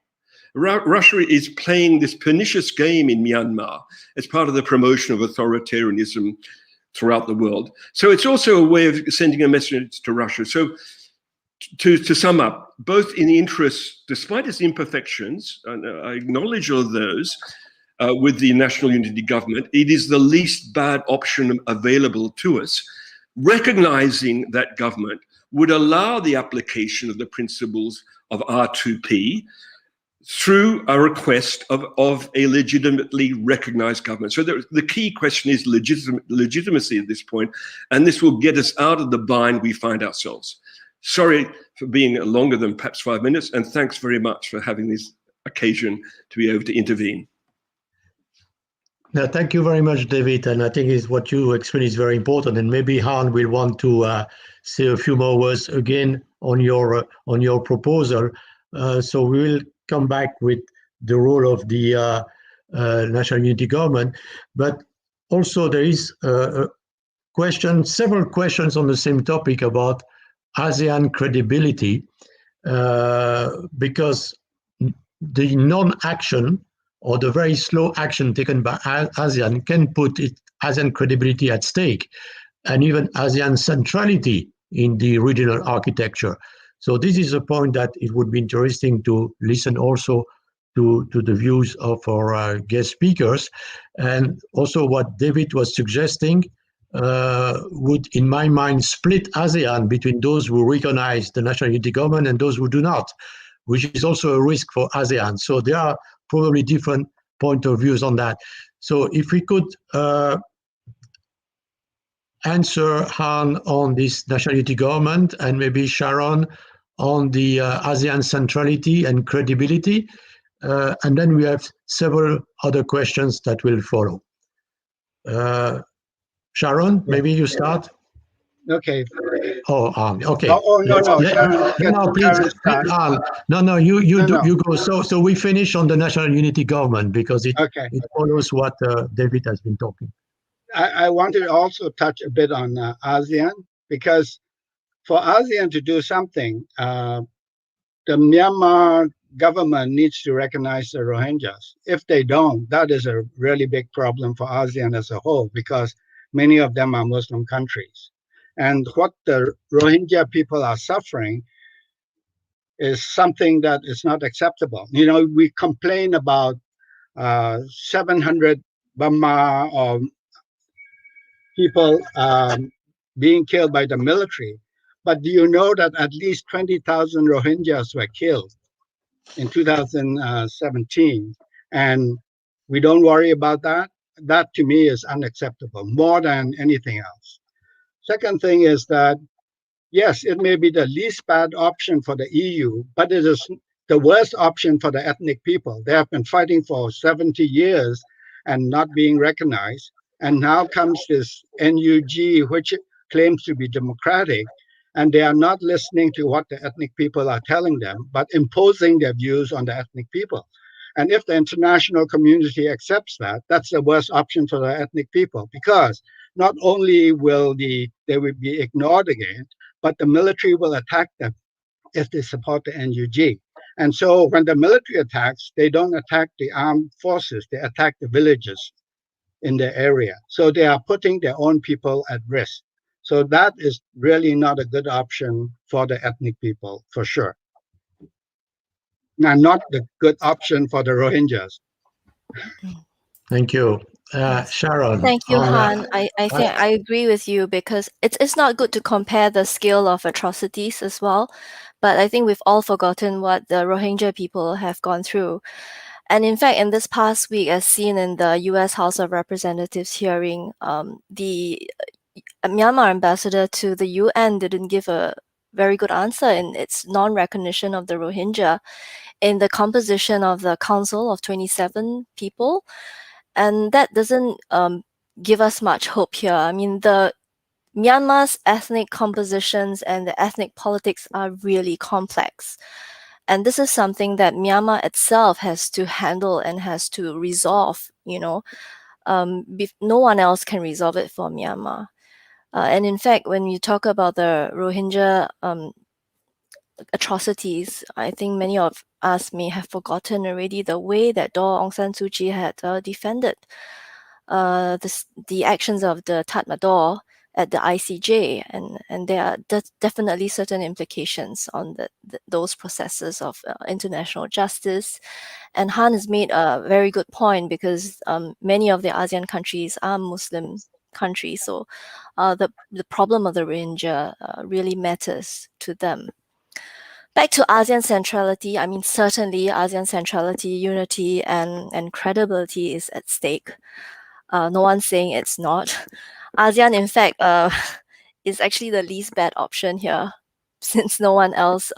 Russia is playing this pernicious game in Myanmar as part of the promotion of authoritarianism throughout the world. So it's also a way of sending a message to Russia. So to sum up, both in the interest, despite its imperfections, and I acknowledge all of those, with the National Unity Government, it is the least bad option available to us, recognizing that government would allow the application of the principles of R2P through a request of a legitimately recognized government. So the key question is legitimacy at this point, and this will get us out of the bind we find ourselves. Sorry for being longer than perhaps 5 minutes, and thanks very much for having this occasion to be able to intervene. No, thank you very much, David. And I think what you explained is very important. And maybe Harn will want to say a few more words again on your proposal. So we will come back with the role of the National Unity Government. But also there is several questions on the same topic about ASEAN credibility, because the non-action or the very slow action taken by ASEAN can put ASEAN credibility at stake, and even ASEAN centrality in the regional architecture. So this is a point that it would be interesting to listen also to the views of our guest speakers. And also what David was suggesting would, in my mind, split ASEAN between those who recognize the National Unity Government and those who do not, which is also a risk for ASEAN. So there are probably different point of views on that. So if we could answer Harn on this National Unity Government, and maybe Sharon on the ASEAN centrality and credibility, and then we have several other questions that will follow. Sharon, maybe you start. Okay. Oh, okay. Oh, no, Please, Harn. No, you go. So we finish on the National Unity Government because it follows what David has been talking. I want to also touch a bit on ASEAN, because for ASEAN to do something, the Myanmar government needs to recognize the Rohingyas. If they don't, that is a really big problem for ASEAN as a whole, because many of them are Muslim countries. And what the Rohingya people are suffering is something that is not acceptable. You know, we complain about 700 Burma or people being killed by the military, but do you know that at least 20,000 Rohingyas were killed in 2017, and we don't worry about that? That to me is unacceptable more than anything else. Second thing is that, yes, it may be the least bad option for the EU, but it is the worst option for the ethnic people. They have been fighting for 70 years and not being recognized. And now comes this NUG, which claims to be democratic, and they are not listening to what the ethnic people are telling them, but imposing their views on the ethnic people. And if the international community accepts that, that's the worst option for the ethnic people, because not only will they will be ignored again, but the military will attack them if they support the NUG. And so when the military attacks, they don't attack the armed forces, they attack the villages in the area. So they are putting their own people at risk. So that is really not a good option for the ethnic people, for sure. And not the good option for the Rohingyas. Thank you. Sharon. Thank you, Harn. I think I agree with you, because it's not good to compare the scale of atrocities as well. But I think we've all forgotten what the Rohingya people have gone through. And in fact, in this past week, as seen in the US House of Representatives hearing, the Myanmar ambassador to the UN didn't give a very good answer in its non-recognition of the Rohingya in the composition of the council of 27 people. And that doesn't give us much hope here. I mean, the Myanmar's ethnic compositions and the ethnic politics are really complex. And this is something that Myanmar itself has to handle and has to resolve, you know. No one else can resolve it for Myanmar. And in fact, when you talk about the Rohingya atrocities, I think many of us may have forgotten already the way that Daw Aung San Suu Kyi had defended the actions of the Tatmadaw at the ICJ, and there are definitely certain implications on those processes of international justice. And Han has made a very good point, because many of the ASEAN countries are Muslim countries, so the problem of the Rohingya really matters to them. Back to ASEAN centrality, I mean, certainly ASEAN centrality, unity, and credibility is at stake. No one's saying it's not. ASEAN, in fact, is actually the least bad option here, since no one else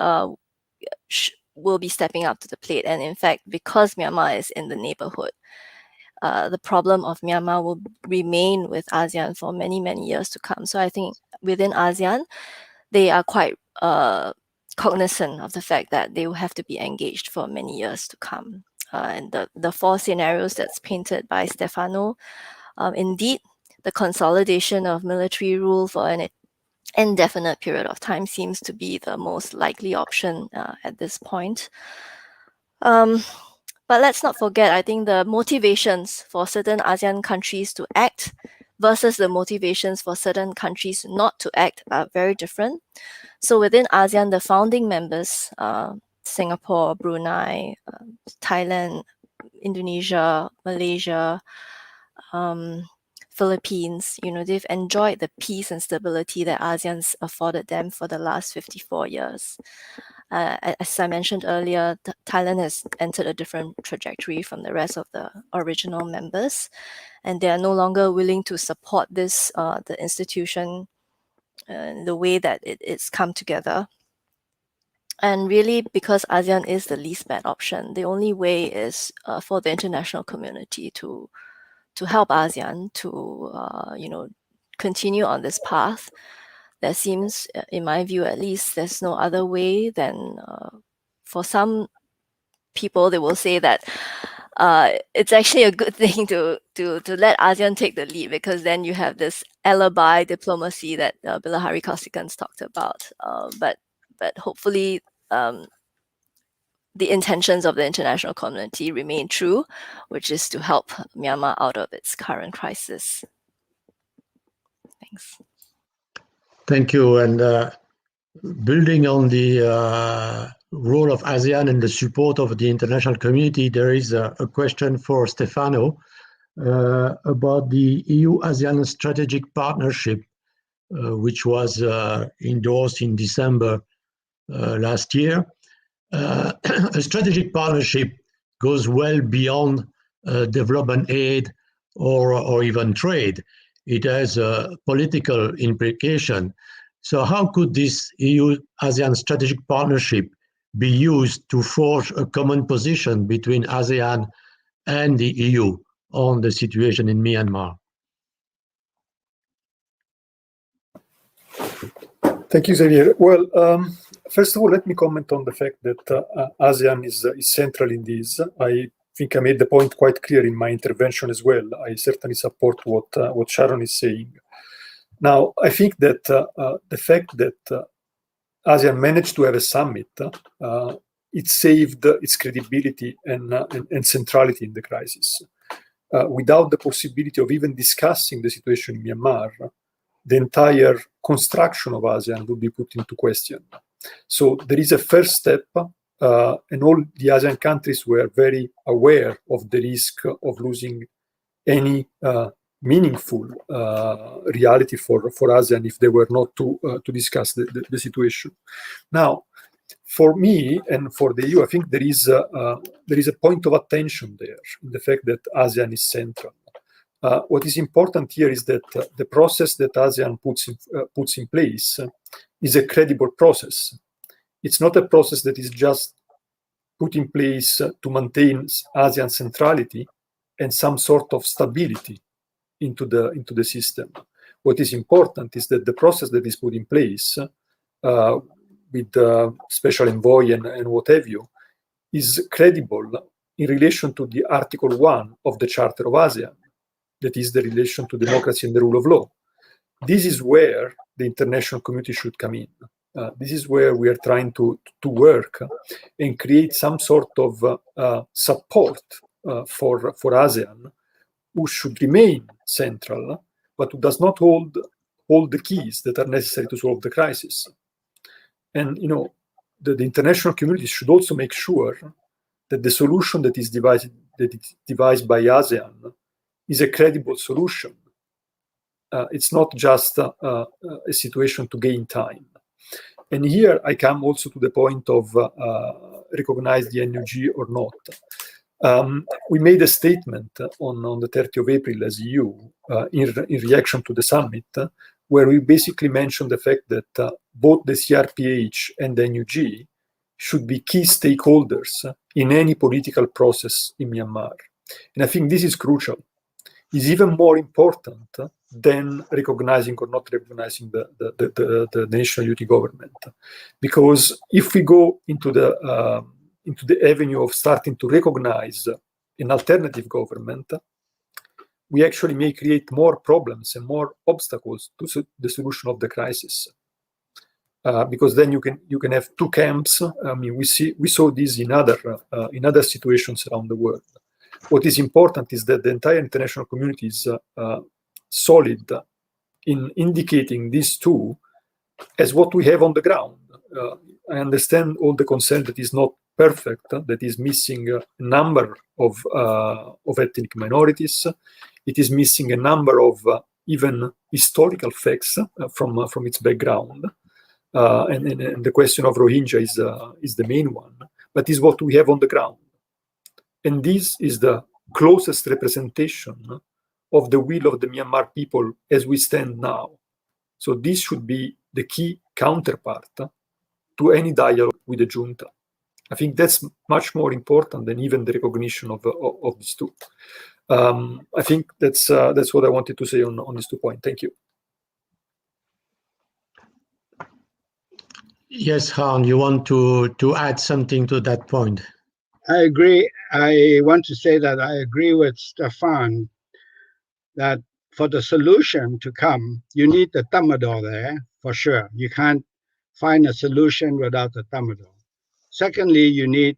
will be stepping up to the plate. And in fact, because Myanmar is in the neighborhood, the problem of Myanmar will remain with ASEAN for many, many years to come. So I think within ASEAN, they are quite cognizant of the fact that they will have to be engaged for many years to come. And the four scenarios that's painted by Stefano, indeed, the consolidation of military rule for an indefinite period of time seems to be the most likely option at this point. But let's not forget, I think the motivations for certain ASEAN countries to act versus the motivations for certain countries not to act are very different. So within ASEAN, the founding members, Singapore, Brunei, Thailand, Indonesia, Malaysia, Philippines, you know, they've enjoyed the peace and stability that ASEAN's afforded them for the last 54 years. As I mentioned earlier, Thailand has entered a different trajectory from the rest of the original members, and they are no longer willing to support this, the institution, the way that it's come together. And really, because ASEAN is the least bad option, the only way is for the international community to help ASEAN to, you know, continue on this path. There seems, in my view at least, there's no other way than, for some people, they will say that it's actually a good thing to let ASEAN take the lead, because then you have this alibi diplomacy that Bilahari Kausikan's talked about. But hopefully the intentions of the international community remain true, which is to help Myanmar out of its current crisis. Thanks. Thank you. And building on the role of ASEAN and the support of the international community, there is a question for Stefano about the EU-ASEAN strategic partnership, which was endorsed in December last year. A strategic partnership goes well beyond development aid or even trade. It has a political implication. So how could this EU-ASEAN strategic partnership be used to forge a common position between ASEAN and the EU on the situation in Myanmar? Thank you, Xavier. Well, first of all, let me comment on the fact that ASEAN is central in this. I think I made the point quite clear in my intervention as well. I certainly support what Sharon is saying. Now, I think that the fact that ASEAN managed to have a summit, it saved its credibility and centrality in the crisis. Without the possibility of even discussing the situation in Myanmar, the entire construction of ASEAN would be put into question. So there is a first step, and all the ASEAN countries were very aware of the risk of losing any meaningful reality for ASEAN if they were not to discuss the situation. Now, for me and for the EU, I think there is a point of attention there in the fact that ASEAN is central. What is important here is that the process that ASEAN puts in place is a credible process. It's not a process that is just put in place to maintain ASEAN centrality and some sort of stability into the system. What is important is that the process that is put in place with the special envoy and what have you is credible in relation to the Article 1 of the Charter of ASEAN, that is the relation to democracy and the rule of law. This is where the international community should come in. This is where we are trying to work and create some sort of support for ASEAN, who should remain central, but who does not hold the keys that are necessary to solve the crisis. And the international community should also make sure that the solution that is devised by ASEAN is a credible solution. It's not just a situation to gain time. And here I come also to the point of recognize the NUG or not. We made a statement on the 30th of April as EU in reaction to the summit, where we basically mentioned the fact that both the CRPH and the NUG should be key stakeholders in any political process in Myanmar. And I think this is crucial. It's even more important than recognizing or not recognizing the national unity government. Because if we go into the avenue of starting to recognize an alternative government, we actually may create more problems and more obstacles to the solution of the crisis. Because then you can have two camps. I mean, we saw this in other situations around the world. What is important is that the entire international community is solid in indicating these two as what we have on the ground. I understand all the concern that is not perfect, that is missing a number of ethnic minorities. It is missing a number of even historical facts from its background. And the question of Rohingya is the main one, but is what we have on the ground. And this is the closest representation of the will of the Myanmar people as we stand now. So this should be the key counterpart to any dialogue with the junta. I think that's much more important than even the recognition of these two. I think that's what I wanted to say on these 2 points. Thank you. Yes, Harn, you want to add something to that point? I agree. I want to say that I agree with Stefan that for the solution to come, you need the Tatmadaw there for sure. You can't find a solution without the Tatmadaw. Secondly, you need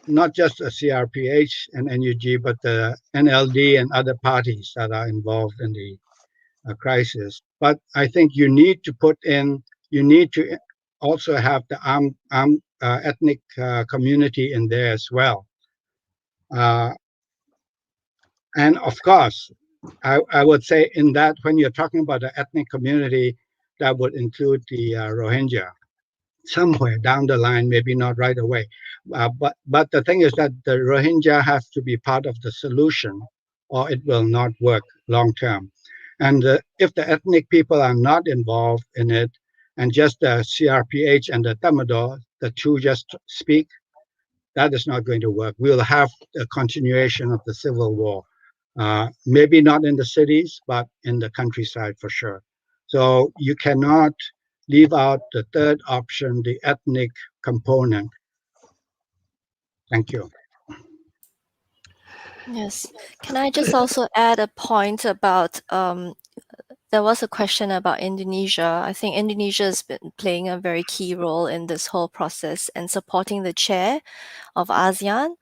not just a CRPH and NUG, but the NLD and other parties that are involved in the crisis. But I think you need to also have the armed ethnic community in there as well. And of course, I would say in that when you're talking about the ethnic community, that would include the Rohingya somewhere down the line, maybe not right away. But the thing is that the Rohingya have to be part of the solution, or it will not work long term. And if the ethnic people are not involved in it, and just the CRPH and the Tatmadaw, the two just speak, that is not going to work. We'll have a continuation of the civil war. Maybe not in the cities, but in the countryside for sure. So you cannot leave out the third option, the ethnic component. Thank you. Yes. Can I just also add a point about, there was a question about Indonesia. I think Indonesia has been playing a very key role in this whole process and supporting the chair of ASEAN.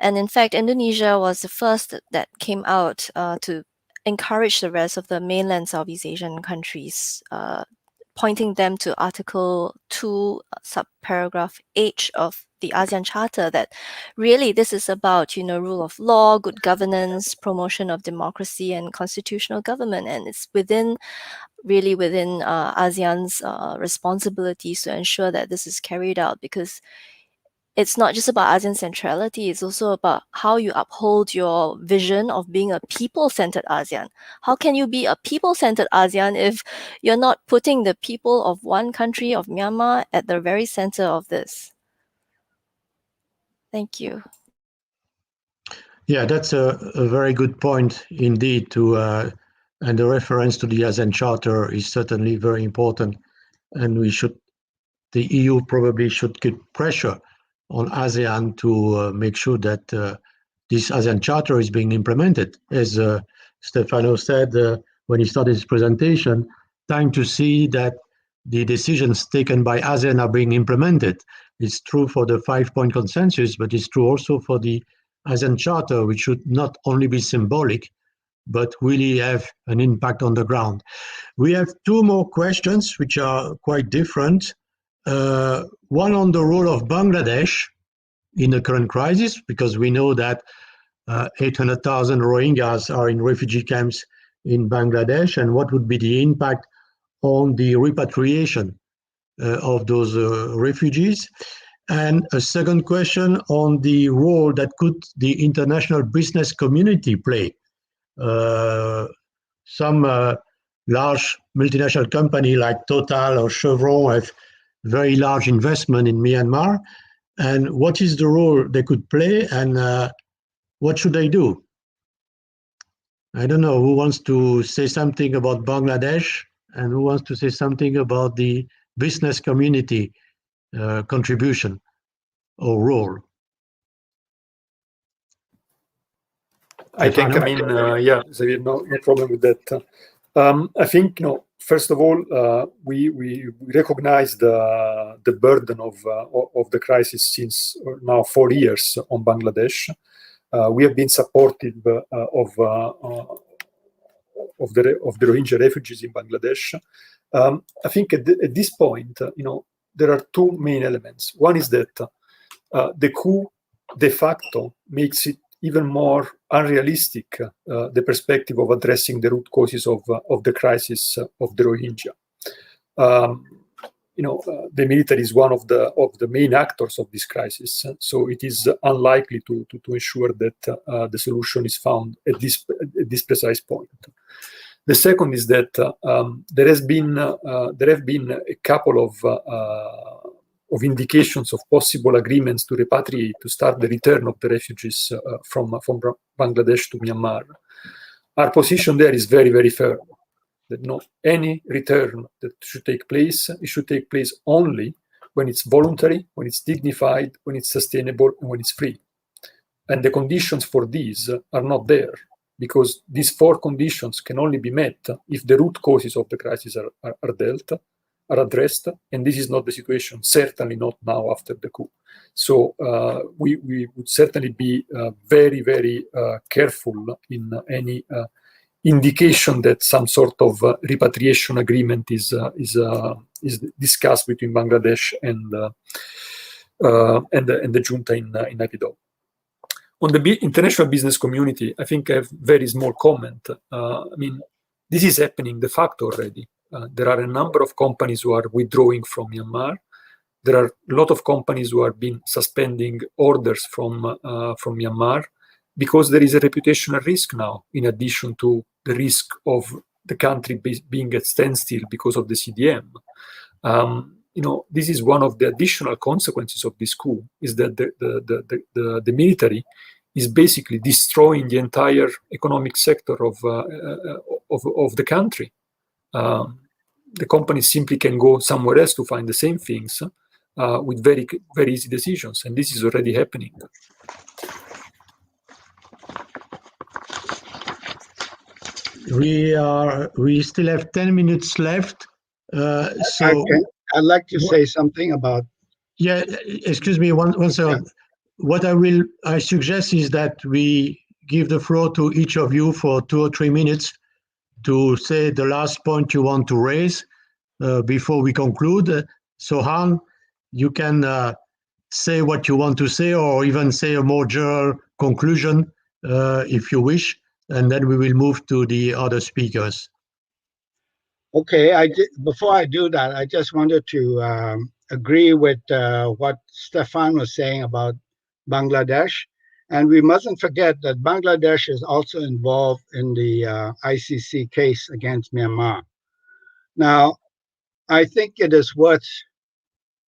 And in fact, Indonesia was the first that came out to encourage the rest of the mainland Southeast Asian countries, pointing them to Article 2, subparagraph H of the ASEAN Charter, that really this is about, rule of law, good governance, promotion of democracy and constitutional government. And it's within ASEAN's responsibilities to ensure that this is carried out, because it's not just about ASEAN centrality, it's also about how you uphold your vision of being a people-centered ASEAN. How can you be a people-centered ASEAN if you're not putting the people of one country, of Myanmar, at the very center of this? Thank you. Yeah, that's a very good point indeed. And the reference to the ASEAN Charter is certainly very important. And the EU probably should get pressure on ASEAN to make sure that this ASEAN Charter is being implemented. As Stefano said when he started his presentation, time to see that the decisions taken by ASEAN are being implemented. It's true for the 5-point consensus, but it's true also for the ASEAN Charter, which should not only be symbolic, but really have an impact on the ground. We have two more questions, which are quite different. One on the role of Bangladesh in the current crisis, because we know that 800,000 Rohingyas are in refugee camps in Bangladesh, and what would be the impact on the repatriation of those refugees. And a second question on the role that could the international business community play. Some large multinational company like Total or Chevron have very large investment in Myanmar. And what is the role they could play, and what should they do? I don't know who wants to say something about Bangladesh and who wants to say something about the business community contribution or role. I think, yeah, Xavier, no problem with that. I think, first of all, we recognize the burden of the crisis since now 4 years on Bangladesh. We have been supportive of the Rohingya refugees in Bangladesh. I think at this point, there are two main elements. One is that the coup de facto makes it even more unrealistic, the perspective of addressing the root causes of the crisis of the Rohingya. The military is one of the main actors of this crisis, so it is unlikely to ensure that the solution is found at this precise point. The second is that there have been a couple of indications of possible agreements to repatriate, to start the return of the refugees from Bangladesh to Myanmar. Our position there is very, very firm, that any return that should take place, it should take place only when it's voluntary, when it's dignified, when it's sustainable, and when it's free. And the conditions for these are not there, because these 4 conditions can only be met if the root causes of the crisis are addressed, and this is not the situation, certainly not now after the coup. So we would certainly be very, very careful in any indication that some sort of repatriation agreement is discussed between Bangladesh and and the junta in Naypyidaw. On the international business community, I think I have very small comment. I mean, this is happening de facto already. There are a number of companies who are withdrawing from Myanmar. There are a lot of companies who have been suspending orders from Myanmar because there is a reputational risk now, in addition to the risk of the country being at standstill because of the CDM. This is one of the additional consequences of this coup, is that the military is basically destroying the entire economic sector of the country. The companies simply can go somewhere else to find the same things with very, very easy decisions, and this is already happening. We still have 10 minutes left. So I'd like to say something about. Yeah, excuse me, one second. Yeah. What I suggest is that we give the floor to each of you for 2 or 3 minutes to say the last point you want to raise before we conclude. So Harn, you can say what you want to say, or even say a more general conclusion if you wish, and then we will move to the other speakers. Okay, before I do that, I just wanted to agree with what Stefano was saying about Bangladesh. And we mustn't forget that Bangladesh is also involved in the ICC case against Myanmar. Now, I think it is worth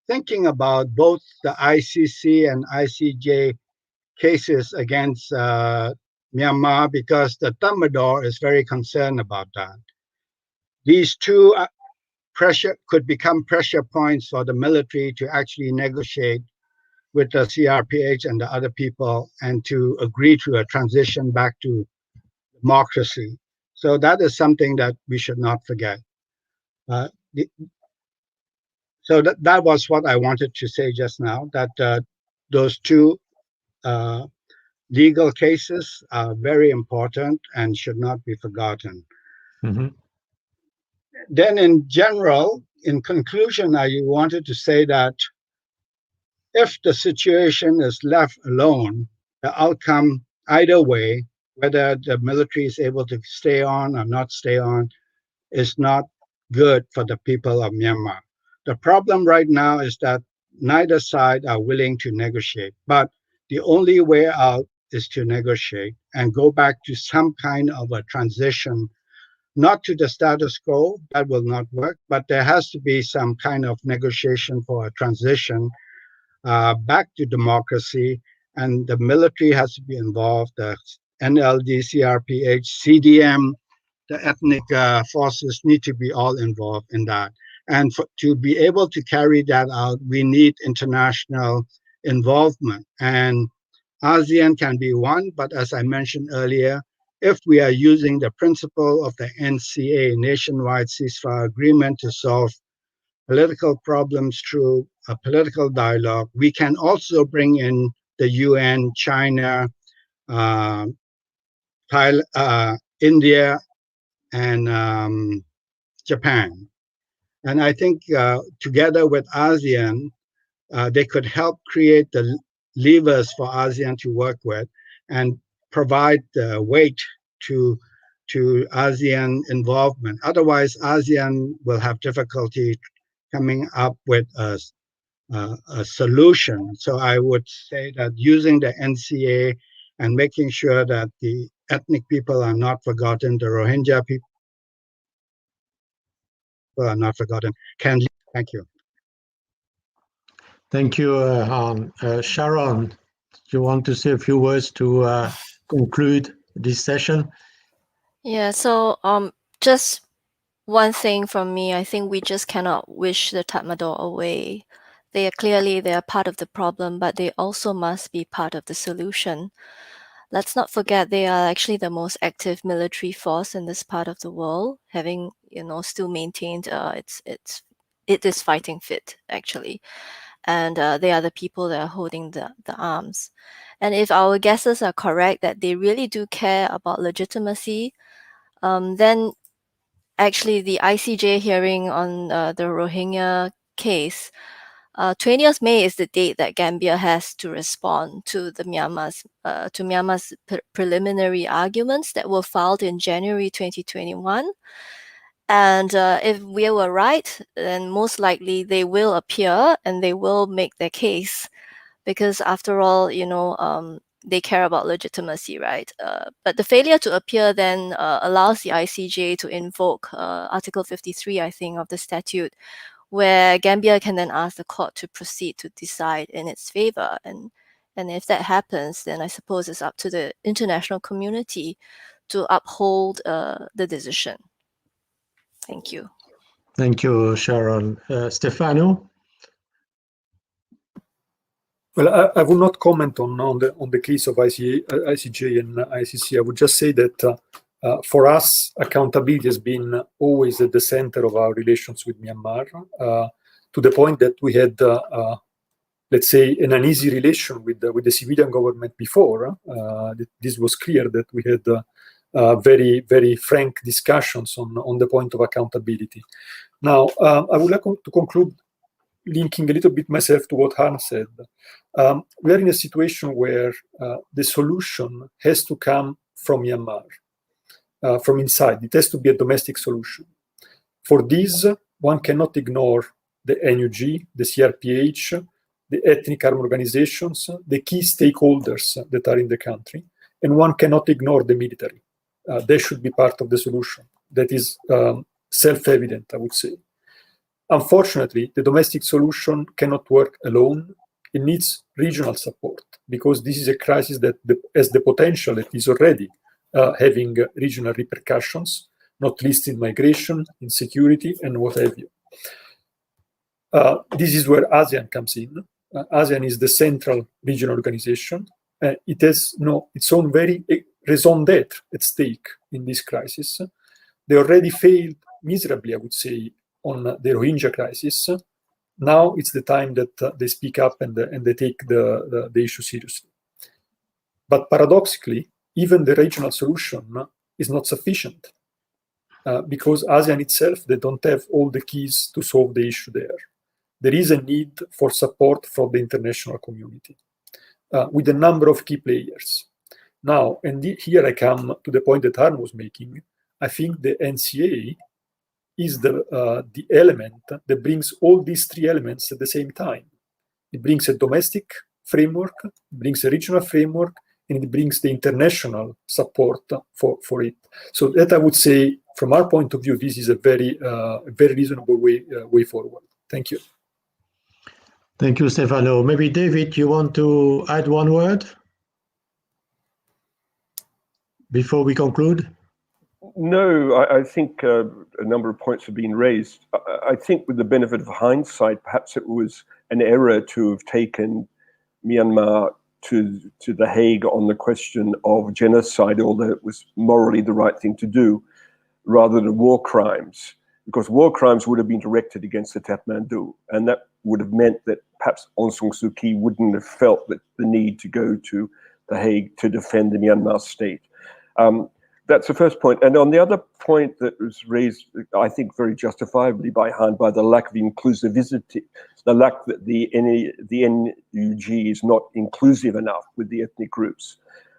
thinking about both the ICC and ICJ cases against Myanmar, because the Tatmadaw is very concerned about that. These two could become pressure points for the military to actually negotiate with the CRPH and the other people and to agree to a transition back to democracy. So that is something that we should not forget. So that was what I wanted to say just now, that those two legal cases are very important and should not be forgotten. Mm-hmm. Then in general, in conclusion, I wanted to say that if the situation is left alone, the outcome either way, whether the military is able to stay on or not stay on, is not good for the people of Myanmar. The problem right now is that neither side are willing to negotiate, but the only way out is to negotiate and go back to some kind of a transition, not to the status quo. That will not work, but there has to be some kind of negotiation for a transition back to democracy, and the military has to be involved, the NLD, CRPH, CDM, the ethnic forces need to be all involved in that. And to be able to carry that out, we need international involvement. And ASEAN can be one, but as I mentioned earlier, if we are using the principle of the NCA, Nationwide Ceasefire Agreement, to solve political problems through a political dialogue, we can also bring in the UN, China, India, and Japan. And I think together with ASEAN, they could help create the levers for ASEAN to work with and provide the weight to ASEAN involvement. Otherwise, ASEAN will have difficulty coming up with a solution. So I would say that using the NCA and making sure that the ethnic people are not forgotten, the Rohingya people are not forgotten, can lead. Thank you. Thank you, Harn. Sharon, do you want to say a few words to conclude this session? Yeah, so just one thing from me, I think we just cannot wish the Tatmadaw away. They are part of the problem, but they also must be part of the solution. Let's not forget they are actually the most active military force in this part of the world, having still maintained it is fighting fit actually, and they are the people that are holding the arms. And if our guesses are correct that they really do care about legitimacy, then actually the ICJ hearing on the Rohingya case 20th May is the date that Gambia has to respond to the Myanmar's preliminary arguments that were filed in January 2021. And if we were right, then most likely they will appear and they will make their case, because after all, they care about legitimacy, right? But the failure to appear then allows the ICJ to invoke Article 53, I think, of the statute, where Gambia can then ask the court to proceed to decide in its favor. And if that happens, then I suppose it's up to the international community to uphold the decision. Thank you. Thank you, Sharon. Stefano? Well, I will not comment on the case of ICJ and ICC. I would just say that for us, accountability has been always at the center of our relations with Myanmar, to the point that we had, let's say, an uneasy relation with the civilian government before. This was clear that we had very, very frank discussions on the point of accountability. Now, I would like to conclude linking a little bit myself to what Harn said. We are in a situation where the solution has to come from Myanmar, from inside. It has to be a domestic solution. For this, one cannot ignore the NUG, the CRPH, the ethnic armed organizations, the key stakeholders that are in the country, and one cannot ignore the military. They should be part of the solution. That is self-evident, I would say. Unfortunately, the domestic solution cannot work alone. It needs regional support, because this is a crisis that has the potential, that is already having regional repercussions, not least in migration, in security, and what have you. This is where ASEAN comes in. ASEAN is the central regional organization. It has its own very raison d'etre at stake in this crisis. They already failed miserably, I would say, on the Rohingya crisis. Now it's the time that they speak up and they take the issue seriously. But paradoxically, even the regional solution is not sufficient, because ASEAN itself, they don't have all the keys to solve the issue there. There is a need for support from the international community, with a number of key players. Now, and here I come to the point that Harn was making. I think the NCA is the element that brings all these three elements at the same time. It brings a domestic framework, it brings a regional framework, and it brings the international support for it. So that, I would say, from our point of view, this is a very reasonable way forward. Thank you. Thank you, Stefano. Maybe David, you want to add one word before we conclude? No, I think a number of points have been raised. I think with the benefit of hindsight, perhaps it was an error to have taken Myanmar to The Hague on the question of genocide, although it was morally the right thing to do, rather than war crimes, because war crimes would have been directed against the Tatmadaw, and that would have meant that perhaps Aung San Suu Kyi wouldn't have felt the need to go to The Hague to defend the Myanmar state. That's the first point. And on the other point that was raised, I think very justifiably by Harn, by the lack of inclusivity, the lack that the NUG is not inclusive enough with the ethnic groups.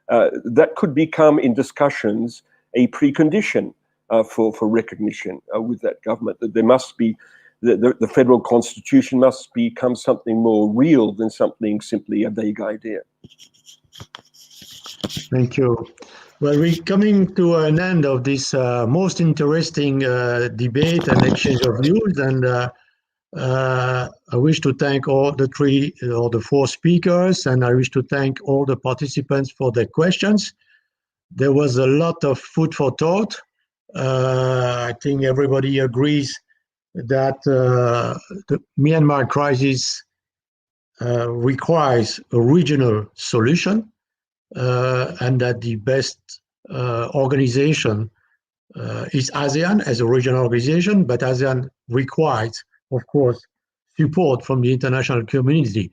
That could become, in discussions, a precondition for recognition with that government, that there must be, the federal constitution must become something more real than something simply a vague idea. Thank you. Well, we're coming to an end of this most interesting debate and exchange of views, and I wish to thank all the four speakers, and I wish to thank all the participants for their questions. There was a lot of food for thought. I think everybody agrees that the Myanmar crisis requires a regional solution, and that the best organization is ASEAN as a regional organization, but ASEAN requires, of course, support from the international community,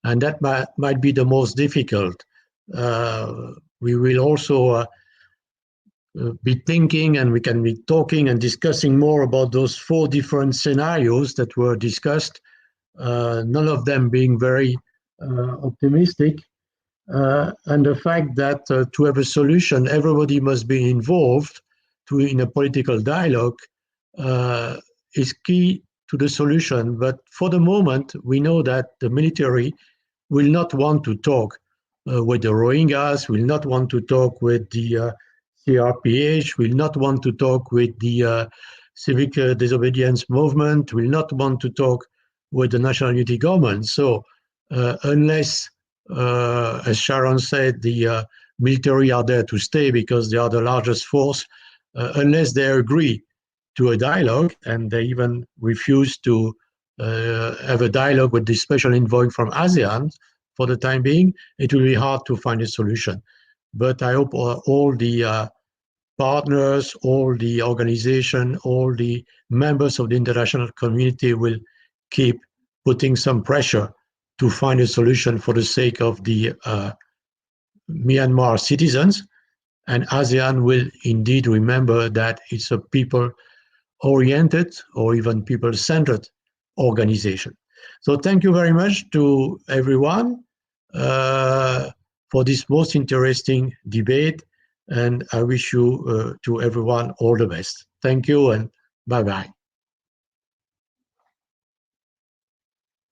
and that might be the most difficult. We will also be thinking, and we can be talking and discussing more about those 4 different scenarios that were discussed, none of them being very optimistic. And the fact that to have a solution, everybody must be involved in a political dialogue is key to the solution. But for the moment, we know that the military will not want to talk with the Rohingyas, will not want to talk with the CRPH, will not want to talk with the civic disobedience movement, will not want to talk with the national unity government. So unless, as Sharon said, the military are there to stay because they are the largest force, unless they agree to a dialogue, and they even refuse to have a dialogue with the special envoy from ASEAN for the time being, it will be hard to find a solution. But I hope all the partners, all the organization, all the members of the international community will keep putting some pressure to find a solution for the sake of the Myanmar citizens. And ASEAN will indeed remember that it's a people-oriented or even people-centered organization. So thank you very much to everyone for this most interesting debate. And I wish you to everyone all the best. Thank you and bye-bye.